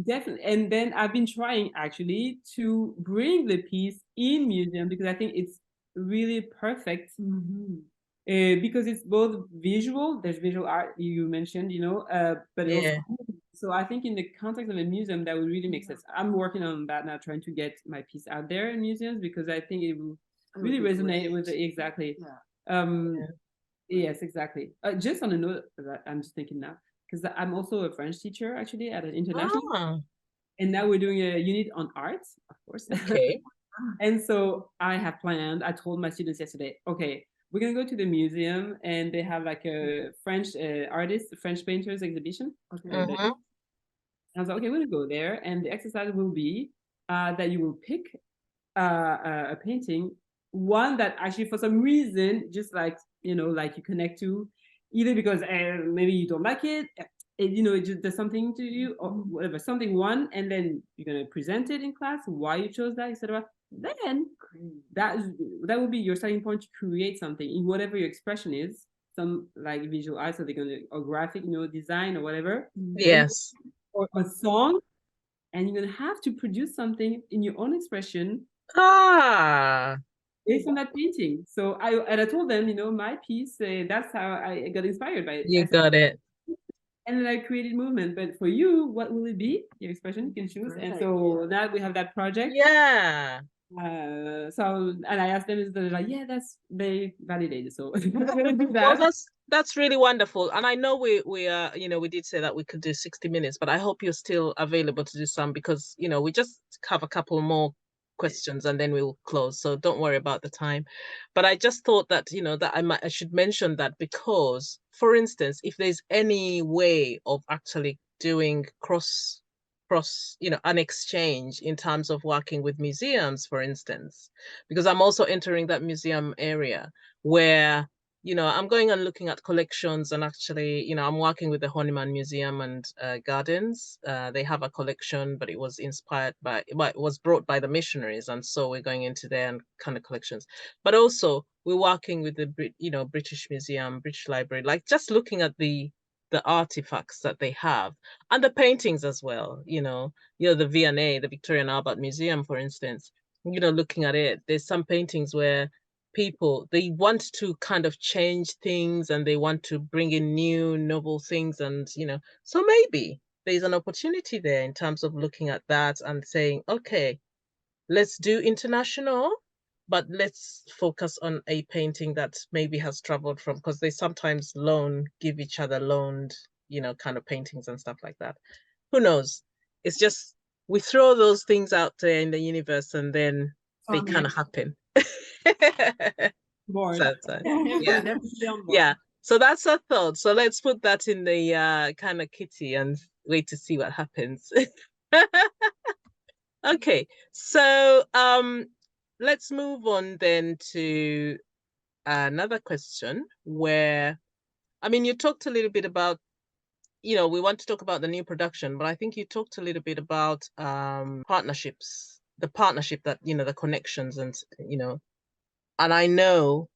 B: Definitely. And then I've been trying actually to bring the piece in museum, because I think it's really perfect. Because it's both visual, there's visual art you mentioned, but
A: Yeah.
B: also, so I think in the context of a museum, that would really make sense. I'm working on that now, trying to get my piece out there in museums, because I think it will really resonate with it. Exactly. Yes, exactly. Just on a note that I'm just thinking now, because I'm also a French teacher actually at an international, and now we're doing a unit on arts, of course.
A: Okay.
B: And so I have planned, I told my students yesterday, okay, we're gonna go to the museum, and they have like a French artist, French painters exhibition. Okay. I was like, okay, we're gonna go there, and the exercise will be that you will pick a painting, one that actually for some reason, just like, like you connect to, either because maybe you don't like it, it just does something to you, or whatever, something one, and then you're gonna present it in class, why you chose that, etc. Then that will be your starting point to create something in whatever your expression is, some like visual arts, so they're gonna, or graphic, design or whatever.
A: Yes.
B: Or a song, and you're gonna have to produce something in your own expression based on that painting. So I told them, my piece, that's how I got inspired by it.
A: You got it.
B: And then I created movement. But for you, what will it be? Your expression, you can choose. And so now we have that project.
A: Yeah.
B: So and I asked them, is they're like, yeah, they validated. So
A: Well, that's really wonderful. And I know we we did say that we could do 60 minutes, but I hope you're still available to do some, because we just have a couple more questions and then we'll close. So don't worry about the time. But I just thought that, that I should mention that, because, for instance, if there's any way of actually doing cross, an exchange in terms of working with museums, for instance, because I'm also entering that museum area where I'm going and looking at collections, and actually, I'm working with the Honeyman Museum and Gardens. They have a collection, but it was inspired by, well, it was brought by the missionaries, and so we're going into their kind of collections. But also, we're working with the British Museum, British Library, like just looking at the artifacts that they have, and the paintings as well. The V&A, the Victorian Albert Museum, for instance. Looking at it, there's some paintings where people, they want to kind of change things and they want to bring in new novel things, and so maybe there's an opportunity there in terms of looking at that and saying, okay, let's do international, but let's focus on a painting that maybe has traveled from, because they sometimes give each other loaned kind of paintings and stuff like that. Who knows? It's just, we throw those things out there in the universe and then they kind of happen.
B: Board.
A: Yeah. Yeah. So that's our thought. So let's put that in the kind of kitty and wait to see what happens. Okay. So let's move on then to another question where, I mean, you talked a little bit about, we want to talk about the new production, but I think you talked a little bit about partnerships, the partnership that, the connections, and, and I know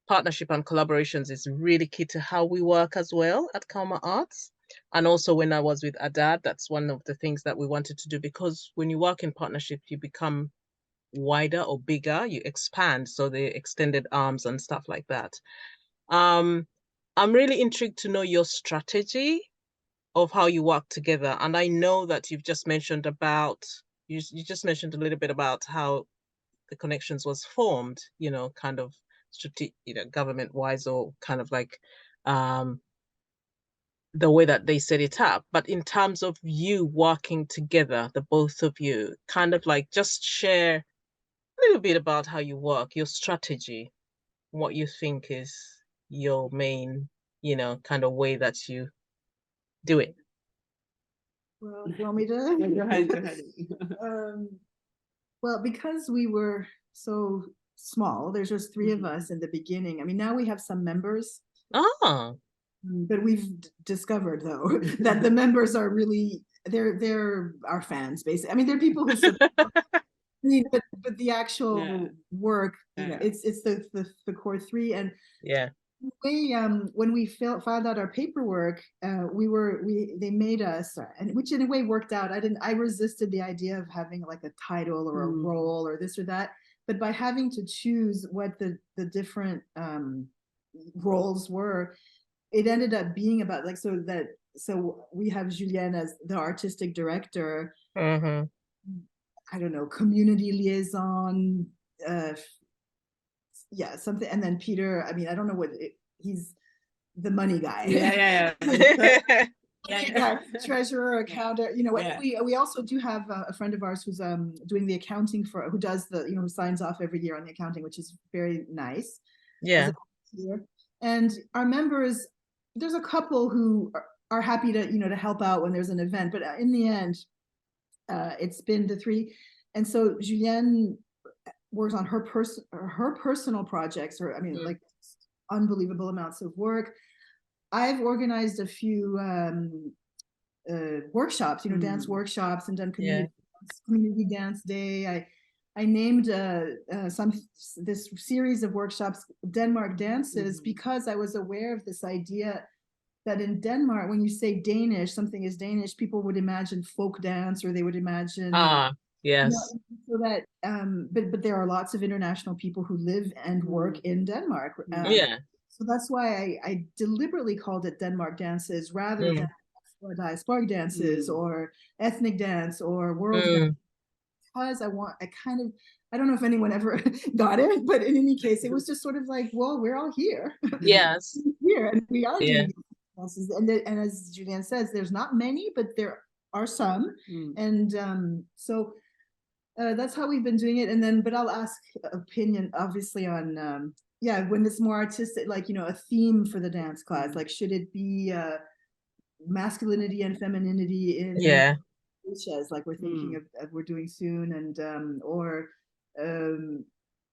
A: partnership and collaborations is really key to how we work as well at Kalma Arts. And also when I was with Adad, that's one of the things that we wanted to do, because when you work in partnership, you become wider or bigger, you expand. So the extended arms and stuff like that. I'm really intrigued to know your strategy of how you work together. And I know that you've just mentioned about, you just mentioned a little bit about how the Connexions was formed, kind of government wise, or kind of like the way that they set it up. But in terms of you working together, the both of you, kind of like just share a little bit about how you work, your strategy, what you think is your main, kind of way that you do it.
C: Well, you want me to?
B: Go ahead.
C: Well, because we were so small, there's just three of us in the beginning. I mean, now we have some members. But we've discovered, though, that the members are really, they're our fans, basically. I mean, they're people who support. But the actual work, it's the core three. And when we found out our paperwork, they made us, and which in a way worked out. I resisted the idea of having like a title or a role or this or that, but by having to choose what the different roles were, it ended up being about like, so we have Julienne as the artistic director. I don't know, community liaison, something. And then Peter, I mean, I don't know he's the money guy. Treasurer, accountant, we also do have a friend of ours who's doing the accounting who does who signs off every year on the accounting, which is very nice. And our members, there's a couple who are happy to to help out when there's an event, but in the end, it's been the three. And so Julienne works on her personal projects, or I mean, like unbelievable amounts of work. I've organized a few workshops, dance workshops, and done community dance day. I named this series of workshops Denmark dances because I was aware of this idea that in Denmark, when you say Danish, something is Danish, people would imagine folk dance, or they would imagine so that but there are lots of international people who live and work in Denmark. So that's why I deliberately called it Denmark dances rather than or diasporic dances or ethnic dance or world dance, because I don't know if anyone ever got it, but in any case, it was just sort of like, well, we're all here.
A: Yes.
C: Here, and we are
A: Yeah.
C: doing dances. And as Julienne says, there's not many, but there are some. And so that's how we've been doing it. And then, but I'll ask opinion, obviously, on when it's more artistic, like, a theme for the dance class, like, should it be masculinity and femininity in like we're thinking of we're doing soon, and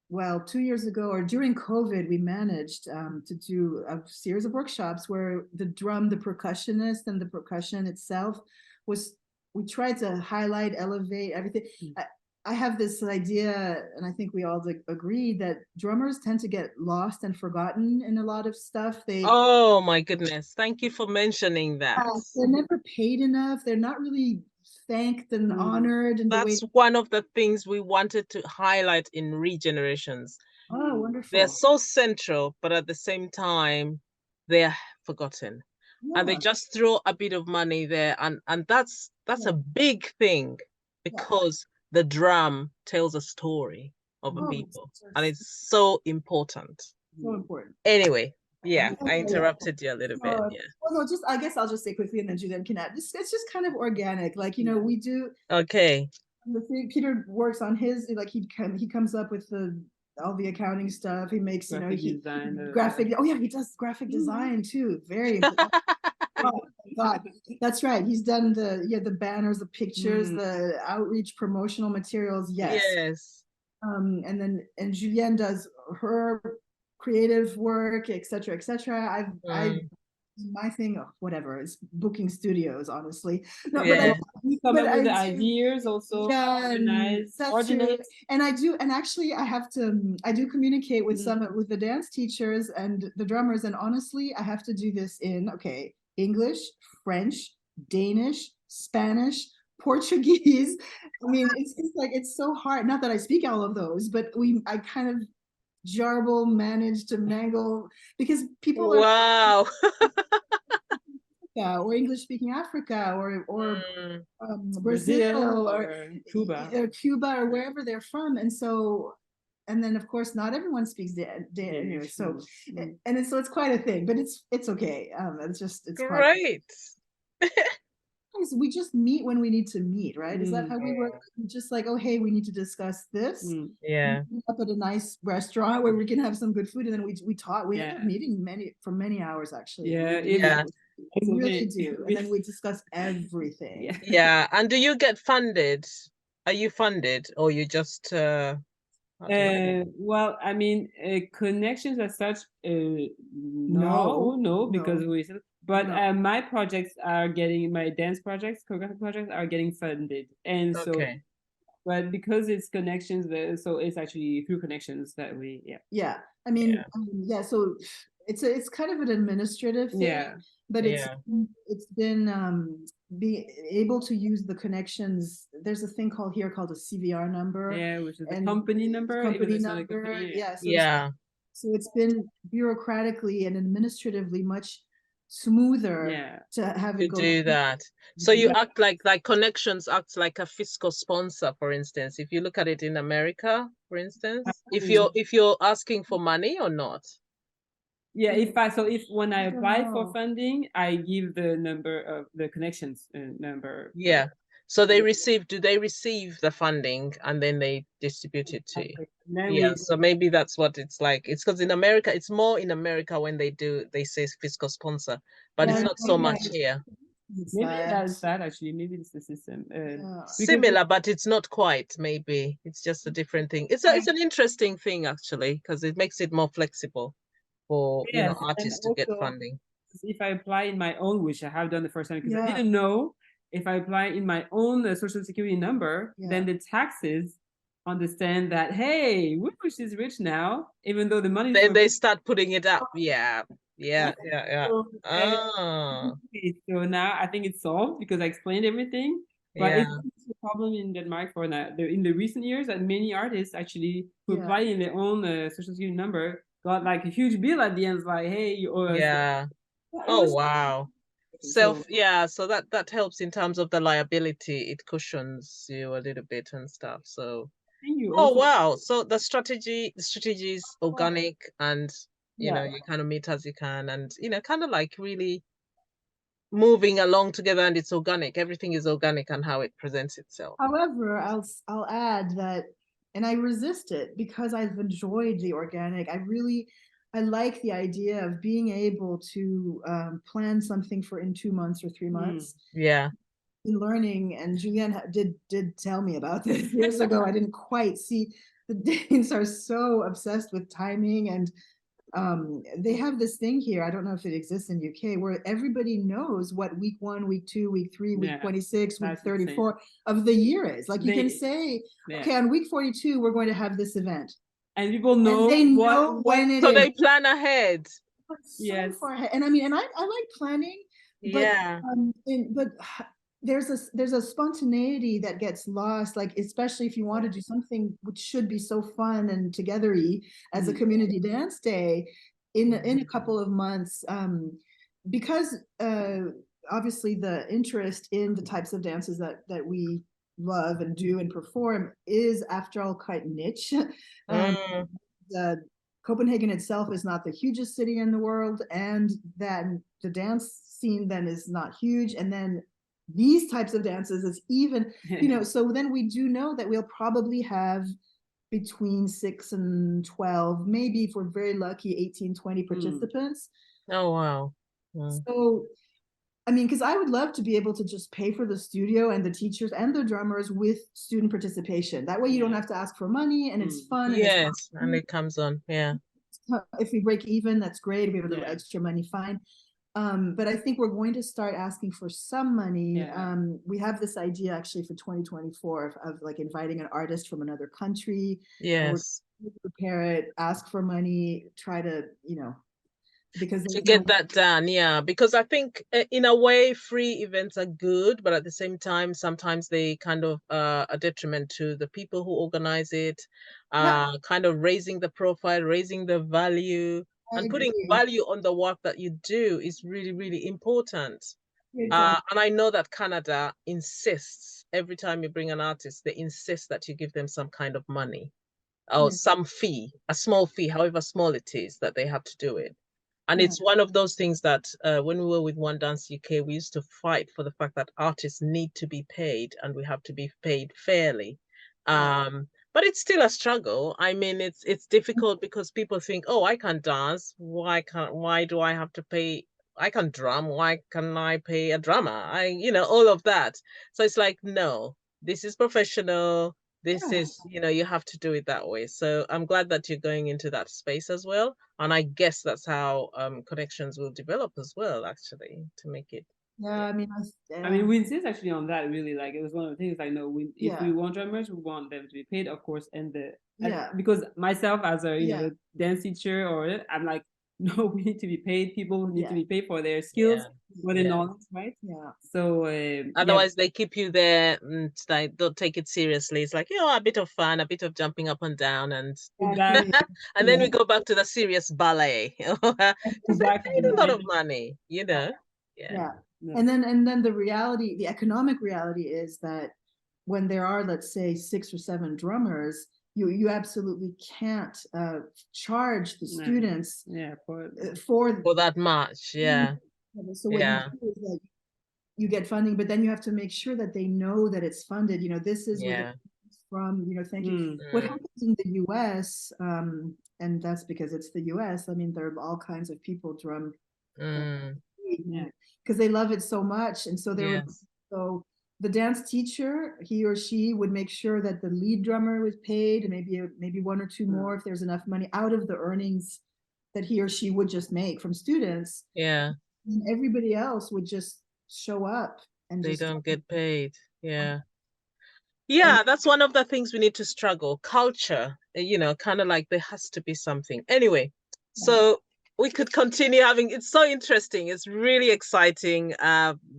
C: well, 2 years ago or during COVID, we managed to do a series of workshops where the drum, the percussionist, and the percussion itself we tried to highlight, elevate everything. I have this idea, and I think we all agree, that drummers tend to get lost and forgotten in a lot of stuff.
A: Oh my goodness. Thank you for mentioning that.
C: They're never paid enough. They're not really thanked and honored. And
A: that's one of the things we wanted to highlight in Regenerations.
C: Oh, wonderful.
A: They're so central, but at the same time, they're forgotten. And they just throw a bit of money there. And that's a big thing, because the drum tells a story of a people. And it's so important.
C: So important.
A: Anyway, I interrupted you a little bit.
C: Well, no, I guess I'll just say quickly, and then Julienne can add. It's just kind of organic, like, we do.
A: Okay.
C: The thing, Peter works on his, like, he comes up with all the accounting stuff. He makes, graphic. Oh yeah, he does graphic design too. Very important. Oh God, that's right. He's done the banners, the pictures, the outreach promotional materials. Yes. And Julienne does her creative work, etc., etc. My thing, whatever, is booking studios, honestly. No,
B: you come up with the ideas also.
C: That's true. And actually I do communicate with with the dance teachers and the drummers, and honestly, I have to do this in English, French, Danish, Spanish, Portuguese. I mean, it's like, it's so hard. Not that I speak all of those, but I kind of manage to mangle, because people
A: are
C: or English speaking Africa or Brazil or Cuba or wherever they're from, and then of course not everyone speaks anyway, so it's quite a thing, but it's okay. It's
A: great.
C: We just meet when we need to meet, right? Is that how we work? Just like, oh, hey, we need to discuss this. Up at a nice restaurant where we can have some good food, and then we talk. We end up meeting for many hours, actually. We really do. And then we discuss everything.
A: And do you get funded? Are you funded, or you just
B: well, I mean, Connexions as such, no, because but my projects are getting, my dance projects, choreographic projects are getting funded, and so but because it's Connexions, so it's actually through Connexions that we
C: I mean, so it's kind of an administrative thing, but it's been being able to use the Connexions. There's a thing called a CVR number,
B: which is a company number.
C: So it's been bureaucratically and administratively much smoother to have it go
A: do that. So you act like Connexions acts like a fiscal sponsor, for instance. If you look at it in America, for instance, if you're asking for money or not.
B: If when I apply for funding, I give the number of the Connexions number.
A: So do they receive the funding and then they distribute it to you? So maybe that's what it's like. It's because in America, it's more in America when they say fiscal sponsor, but it's not so much here.
B: Maybe that's that actually. Maybe it's the system.
A: Similar, but it's not quite. Maybe it's just a different thing. It's an interesting thing actually, because it makes it more flexible for artists to get funding.
B: If I apply in my own, which I have done the first time, because I didn't know, if I apply in my own social security number, then the taxes understand that, hey, Wish is rich now, even though the money.
A: Then they start putting it up.
B: So now I think it's solved because I explained everything. But it's a problem in Denmark for now. In the recent years, that many artists actually who apply in their own social security number got like a huge bill at the end. It's like, hey, you owe us.
A: Yeah.
B: It
A: Oh,
B: was
A: wow.
B: so
A: Yeah, so that helps in terms of the liability. It cushions you a little bit and stuff. So,
B: and you
A: oh
B: also
A: wow. So the strategy is organic, and
C: Yeah.
A: you kind of meet as you can, and kind of like really moving along together, and it's organic. Everything is organic and how it presents itself.
C: However, I'll add that, and I resist it because I've enjoyed the organic. I like the idea of being able to plan something for in 2 months or 3 months.
A: Yeah.
C: Learning, and Julienne did tell me about this years ago. I didn't quite see, the Danes are so obsessed with timing, and they have this thing here. I don't know if it exists in UK, where everybody knows what week 1, week 2, week 3, week 26, week 34 of the year is. Like you can say, okay, on week 42 we're going to have this event,
B: and people know,
C: and they know when it
A: so
C: is.
A: they plan ahead.
C: So far ahead. And I mean, and I like planning, but
A: Yeah.
C: But there's a spontaneity that gets lost, like especially if you want to do something which should be so fun and togethery as a community dance day in a couple of months, because obviously the interest in the types of dances that we love and do and perform is, after all, quite niche. The Copenhagen itself is not the hugest city in the world, and then the dance scene then is not huge, and then these types of dances is even, so then we do know that we'll probably have between 6 and 12, maybe if we're very lucky, 18, 20 participants.
A: Oh, wow.
C: So, I mean, because I would love to be able to just pay for the studio and the teachers and the drummers with student participation. That way you don't have to ask for money, and it's fun.
A: Yes, and it comes on, yeah.
C: If we break even, that's great. If we have a little extra money, fine. But I think we're going to start asking for some money. We have this idea actually for 2024 of like inviting an artist from another country.
A: Yes.
C: Prepare it, ask for money, try to, because
A: to get that done, yeah. Because I think in a way free events are good, but at the same time sometimes they kind of a detriment to the people who organize it, kind of raising the profile, raising the value, and putting value on the work that you do is really, really important. And I know that Canada insists every time you bring an artist, they insist that you give them some kind of money or some fee, a small fee, however small it is, that they have to do it. And it's one of those things that when we were with One Dance UK, we used to fight for the fact that artists need to be paid and we have to be paid fairly. But it's still a struggle. I mean, it's difficult because people think, oh, I can dance. Why do I have to pay? I can drum. Why can I pay a drummer? All of that. So it's like, no, this is professional. This is, you have to do it that way. So I'm glad that you're going into that space as well. And I guess that's how Connexions will develop as well, actually, to make it.
C: I mean,
B: we insist actually on that, really. Like, it was one of the things, like, no, if we want drummers, we want them to be paid, of course. And because myself as a dance teacher, or I'm like, no, we need to be paid. People need to be paid for their skills, for their knowledge, right? So
A: otherwise they keep you there and like don't take it seriously. It's like, a bit of fun, a bit of jumping up and down, and and then we go back to the serious ballet. Because they paid a lot of money,
C: And then the economic reality is that when there are, let's say, 6 or 7 drummers, you absolutely can't charge the students
A: for that much.
C: So what you do is that you get funding, but then you have to make sure that they know that it's funded. This is where it's from. Thank you. What happens in the U.S. And that's because it's the U.S. I mean, there are all kinds of people drum because they love it so much, and so so the dance teacher, he or she, would make sure that the lead drummer was paid, and maybe 1 or 2 more if there's enough money out of the earnings that he or she would just make from students. And everybody else would just show up, and
A: they don't get paid. That's one of the things we need to struggle. Culture, kind of like there has to be something. Anyway, so we could continue having, it's so interesting. It's really exciting,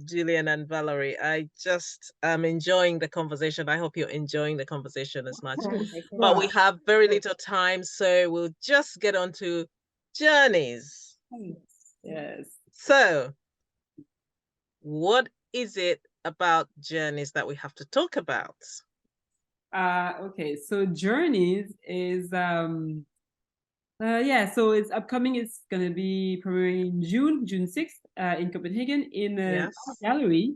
A: Julienne and Valerie. I just am enjoying the conversation. I hope you're enjoying the conversation as much. But we have very little time, so we'll just get on to journeys.
B: Yes.
A: So, what is it about journeys that we have to talk about?
B: Okay, so Journeys is yeah, so it's upcoming. It's gonna be premiering in June 6th, in Copenhagen in an
A: Yes.
B: art gallery,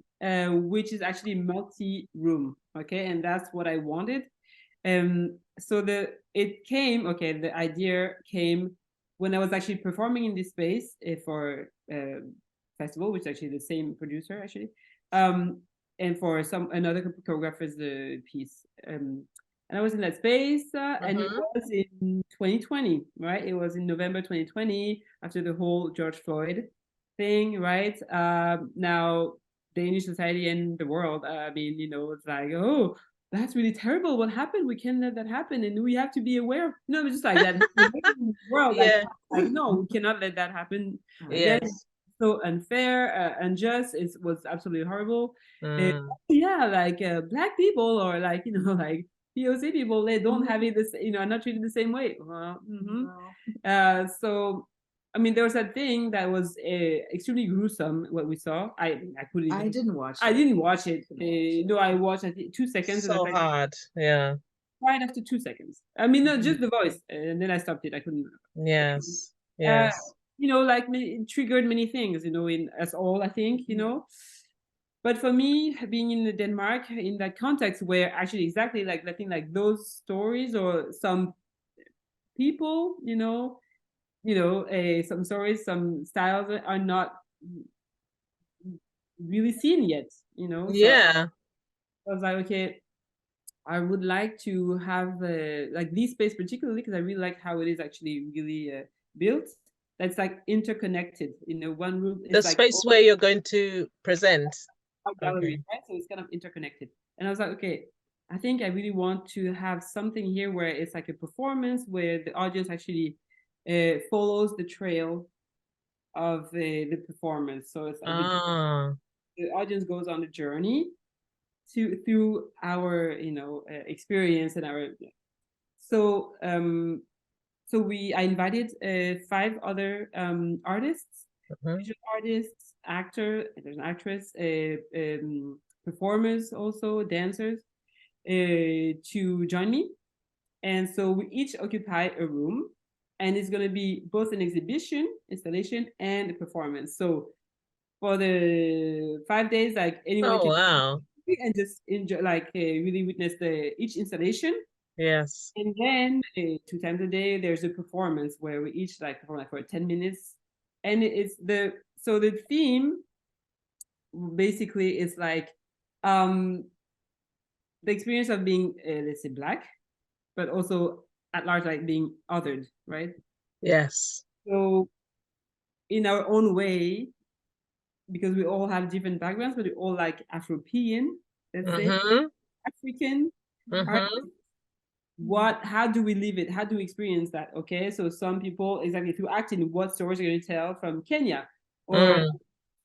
B: which is actually multi-room. Okay, and that's what I wanted. So the idea came when I was actually performing in this space for festival, which is actually the same producer actually, and for another choreographer's piece. And I was in that space, and it was in 2020, right? It was in November 2020 after the whole George Floyd thing, right? Now Danish society and the world, I mean, it's like, oh, that's really terrible. What happened? We can't let that happen, and we have to be aware of. It's just like that. World,
A: Yeah.
B: like, no, we cannot let that happen again.
A: Yes.
B: So unfair, unjust. It was absolutely horrible.
A: Mm.
B: Yeah, like black people or like like POC people, they don't have it this, are not treated the same way. So I mean, there was that thing that was extremely gruesome. What we saw, I couldn't.
C: I didn't watch it.
B: I didn't watch it. No, I watched I think 2 seconds.
A: So
B: and
A: hard. Yeah.
B: right after 2 seconds. I mean, no, just the voice, and then I stopped it. I couldn't.
A: Yes. Yes.
B: Like it triggered many things. In us all, I think. But for me, being in Denmark in that context, where actually exactly like I think like those stories or some people, some stories, some styles are not really seen yet.
A: Yeah.
B: So I was like, okay, I would like to have like this space particularly because I really like how it is actually really built. That's like interconnected. One room is
A: The
B: like
A: space where you're going to present.
B: gallery, right? So it's kind of interconnected. And I was like, okay, I think I really want to have something here where it's like a performance where the audience actually follows the trail of the performance. So it's like the audience goes on the journey through our experience and our so I invited 5 other artists, visual artists, there's an actress, performers, also dancers, to join me. And so we each occupy a room, and it's going to be both an exhibition, installation, and a performance. So for the 5 days, like anyone can
A: wow.
B: and just enjoy, like really witness each installation.
A: Yes.
B: And then 2 times a day, there's a performance where we each like perform like for 10 minutes. And it's the theme basically is like the experience of being, let's say, Black, but also at large, like being othered, right?
A: Yes.
B: So in our own way, because we all have different backgrounds, but we all like Afropean, let's say, African. How do we live it? How do we experience that? Okay, so some people exactly through acting, what stories are going to tell from Kenya, or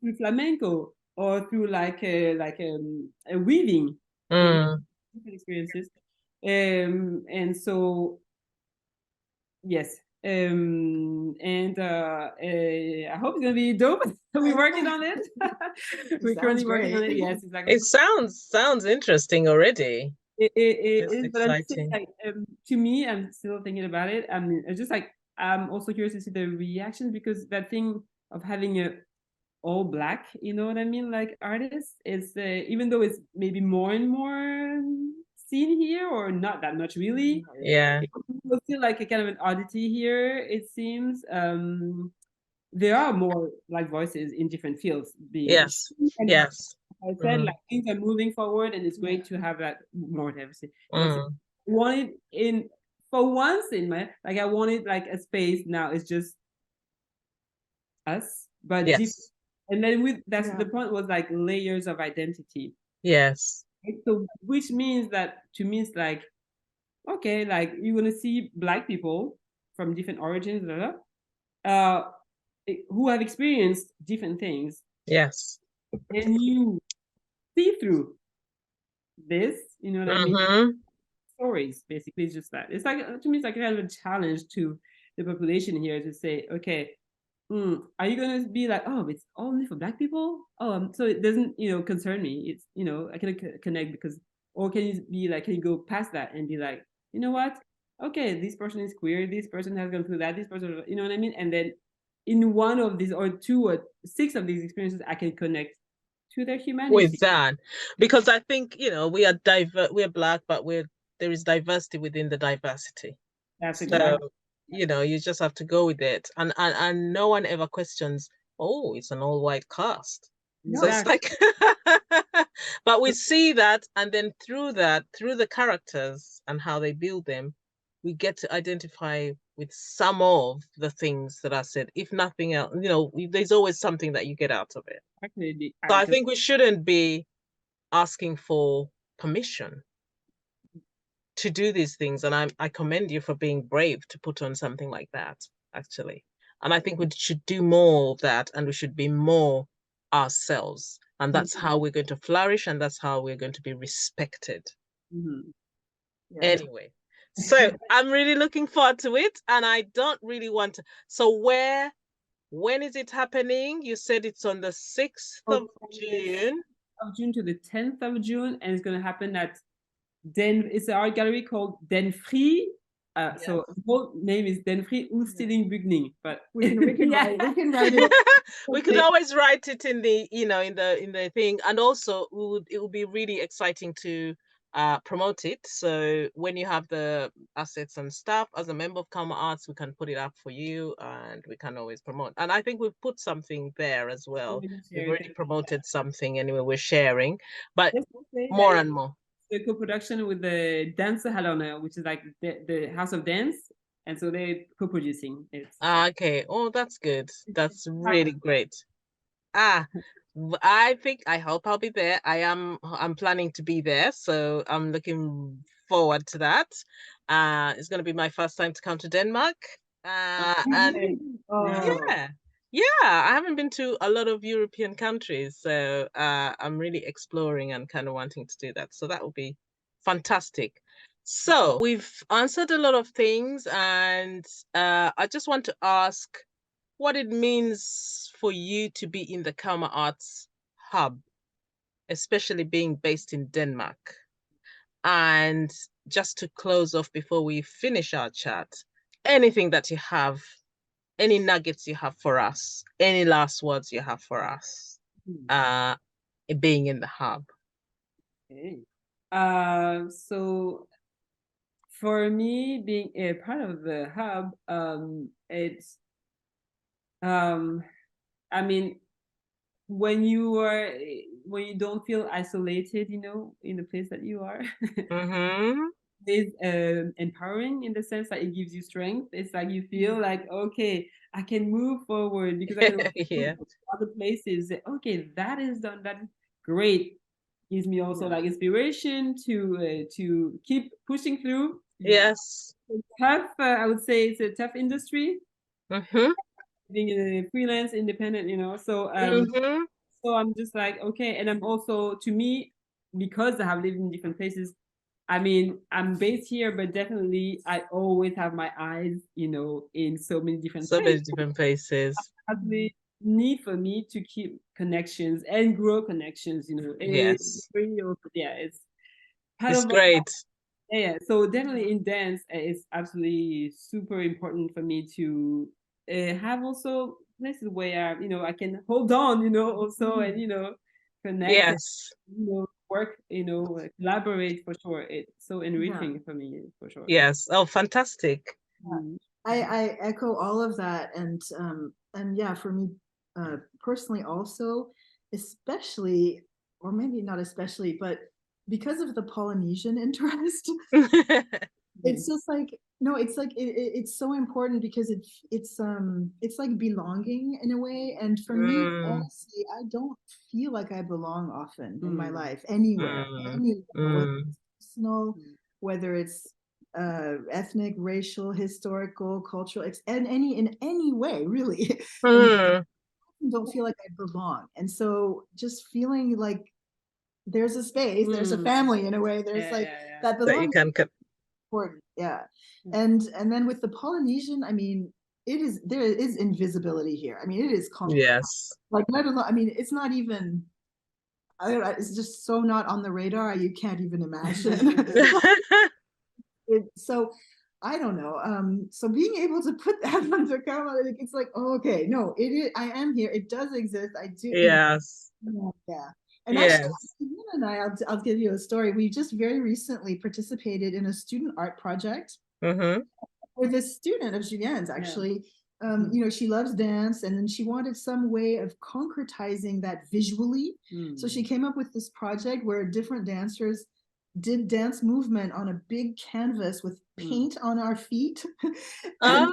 B: through flamenco, or through like a weaving, different experiences, and so yes, and I hope it's gonna be dope. We're working on it. We're currently working on it. Yes, exactly.
A: It sounds interesting already.
B: It is, but I'm
A: exciting.
B: saying, like, to me, I'm still thinking about it. I mean, it's just like I'm also curious to see the reaction, because that thing of having a all Black, you know what I mean, like artists is even though it's maybe more and more seen here, or not that much really.
A: Yeah.
B: It's still like a kind of an oddity here, it seems. There are more Black voices in different fields being.
A: Yes. Yes.
B: I said like things are moving forward, and it's great to have that more diversity. Wanted in for once in my like I wanted like a space now. It's just us, but
A: yes.
B: And then that's the point, was like layers of identity.
A: Yes.
B: So which means that to me it's like, okay, like you're gonna see Black people from different origins, blah, blah, who have experienced different things.
A: Yes.
B: And you see through this, you know what I mean? Stories, basically. It's just that. It's like, to me, it's like kind of a challenge to the population here to say, okay, are you going to be like, oh, it's only for Black people? Oh, so it doesn't, concern me. It's, I can connect because, or can you be like, can you go past that and be like, you know what? Okay, this person is queer. This person has gone through that. This person, you know what I mean? And then in one of these or 2 or 6 of these experiences, I can connect to their humanity.
A: With that, because I think, we are we're Black, but there is diversity within the diversity.
B: That's
A: So,
B: exactly.
A: you just have to go with it. And no one ever questions, oh, it's an all white cast. So it's like, but we see that, and then through the characters and how they build them, we get to identify with some of the things that are said. If nothing else, there's always something that you get out of it. So I think we shouldn't be asking for permission to do these things. And I commend you for being brave to put on something like that, actually. And I think we should do more of that, and we should be more ourselves. And that's how we're going to flourish, and that's how we're going to be respected. Anyway, so I'm really looking forward to it, and I don't really want to. So when is it happening? You said it's on the 6th of June.
B: Of June to the 10th of June, and it's going to happen at it's an art gallery called Den Free. So the whole name is Den Free Uitstilling, but
C: we can write it.
A: We could always write it in the in the thing, and also it would be really exciting to promote it. So when you have the assets and stuff, as a member of Karma Arts, we can put it up for you, and we can always promote. And I think we've put something there as well. We've already promoted something anyway. We're sharing, but more and more.
B: The co-production with the Dansehallen, which is like the House of Dance, and so they're co-producing it.
A: Okay. Oh, that's good. That's really great. I hope I'll be there. I'm planning to be there, so I'm looking forward to that. It's going to be my first time to come to Denmark. And I haven't been to a lot of European countries, so I'm really exploring and kind of wanting to do that. So that will be fantastic. So we've answered a lot of things, and I just want to ask what it means for you to be in the Karma Arts Hub, especially being based in Denmark. And just to close off before we finish our chat, anything that you have, any nuggets you have for us, any last words you have for us, being in the hub.
B: Okay. So for me, being a part of the hub, it's I mean, when you don't feel isolated, in the place that you are, is empowering in the sense that it gives you strength. It's like you feel like, okay, I can move forward because I can other places. Okay, that is done. That is great. Gives me also like inspiration to keep pushing through.
A: Yes.
B: It's tough. I would say it's a tough industry. Being a freelance, independent, So so I'm just like, okay, and I'm also, to me, because I have lived in different places. I mean, I'm based here, but definitely I always have my eyes, in so many different places. Absolutely need for me to keep connections and grow connections,
A: Yes.
B: It's
A: great.
B: Yeah, so definitely in dance, it's absolutely super important for me to have also places where I can hold on, also, and connect.
A: Yes.
B: Work, collaborate, for sure. It's so enriching for me, for sure.
A: Yes. Oh, fantastic.
C: I echo all of that, and yeah, for me personally also, especially, or maybe not especially, but because of the Polynesian interest, it's just like, no, it's like it's so important because it's like belonging in a way. And for me, honestly, I don't feel like I belong often in my life anywhere, whether it's personal, whether it's ethnic, racial, historical, cultural, and in any way, really. I don't feel like I belong. And so just feeling like there's a space, there's a family in a way, there's like that belonging. important. Yeah. And then with the Polynesian, I mean, there is invisibility here. I mean, it is
A: Yes.
C: like, let alone, I mean, it's not even, I don't know, it's just so not on the radar, you can't even imagine. So I don't know. So being able to put that on the camera, it's like, oh, okay, no, it is, I am here. It does exist. I do.
A: Yes.
C: Yeah. And
A: Yes.
C: actually, Julienne and I'll give you a story. We just very recently participated in a student art project with a student of Julienne's, actually. You know, she loves dance, and then she wanted some way of concretizing that visually. So she came up with this project where different dancers did dance movement on a big canvas with paint on our feet. And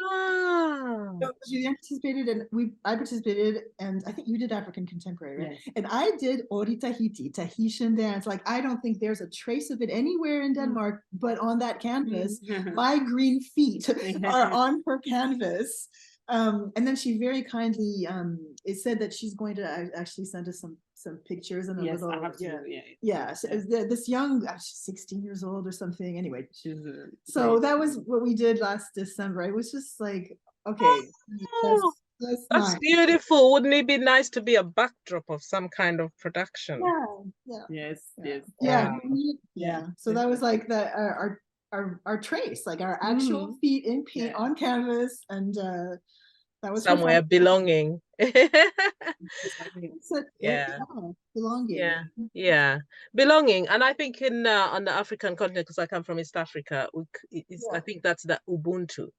C: so Julienne participated, and I participated, and I think you did African contemporary, right? Yes. And I did Ori Tahiti, Tahitian dance. Like, I don't think there's a trace of it anywhere in Denmark, but on that canvas, my green feet are on her canvas. And then she very kindly it said that she's going to actually send us some pictures and a little So this young, she's 16 years old or something. Anyway, so that was what we did last December. It was just like, okay, that's nice.
A: Beautiful. Wouldn't it be nice to be a backdrop of some kind of production?
C: Yeah. So that was like our trace, like our actual feet in paint on canvas, and that was
A: somewhere belonging.
C: Belonging.
A: Belonging. And I think in on the African continent, because I come from East Africa, I think that's the Ubuntu.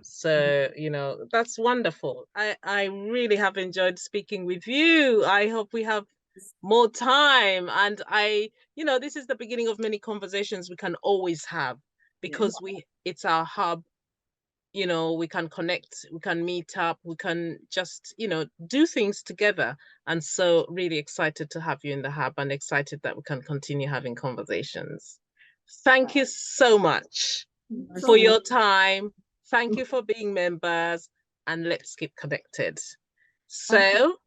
A: So, you know, that's wonderful. I really have enjoyed speaking with you. I hope we have more time, and you know, this is the beginning of many conversations we can always have, because it's our hub. You know, we can connect, we can meet up, we can just, you know, do things together. And so really excited to have you in the hub, and excited that we can continue having conversations. Thank you so much for your time. Thank you for being members, and let's keep connected. So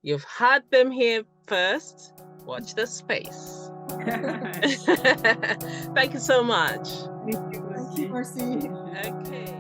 A: you've had them here first. Watch the space. Thank you so much.
C: Thank you, Marcy.
A: Okay.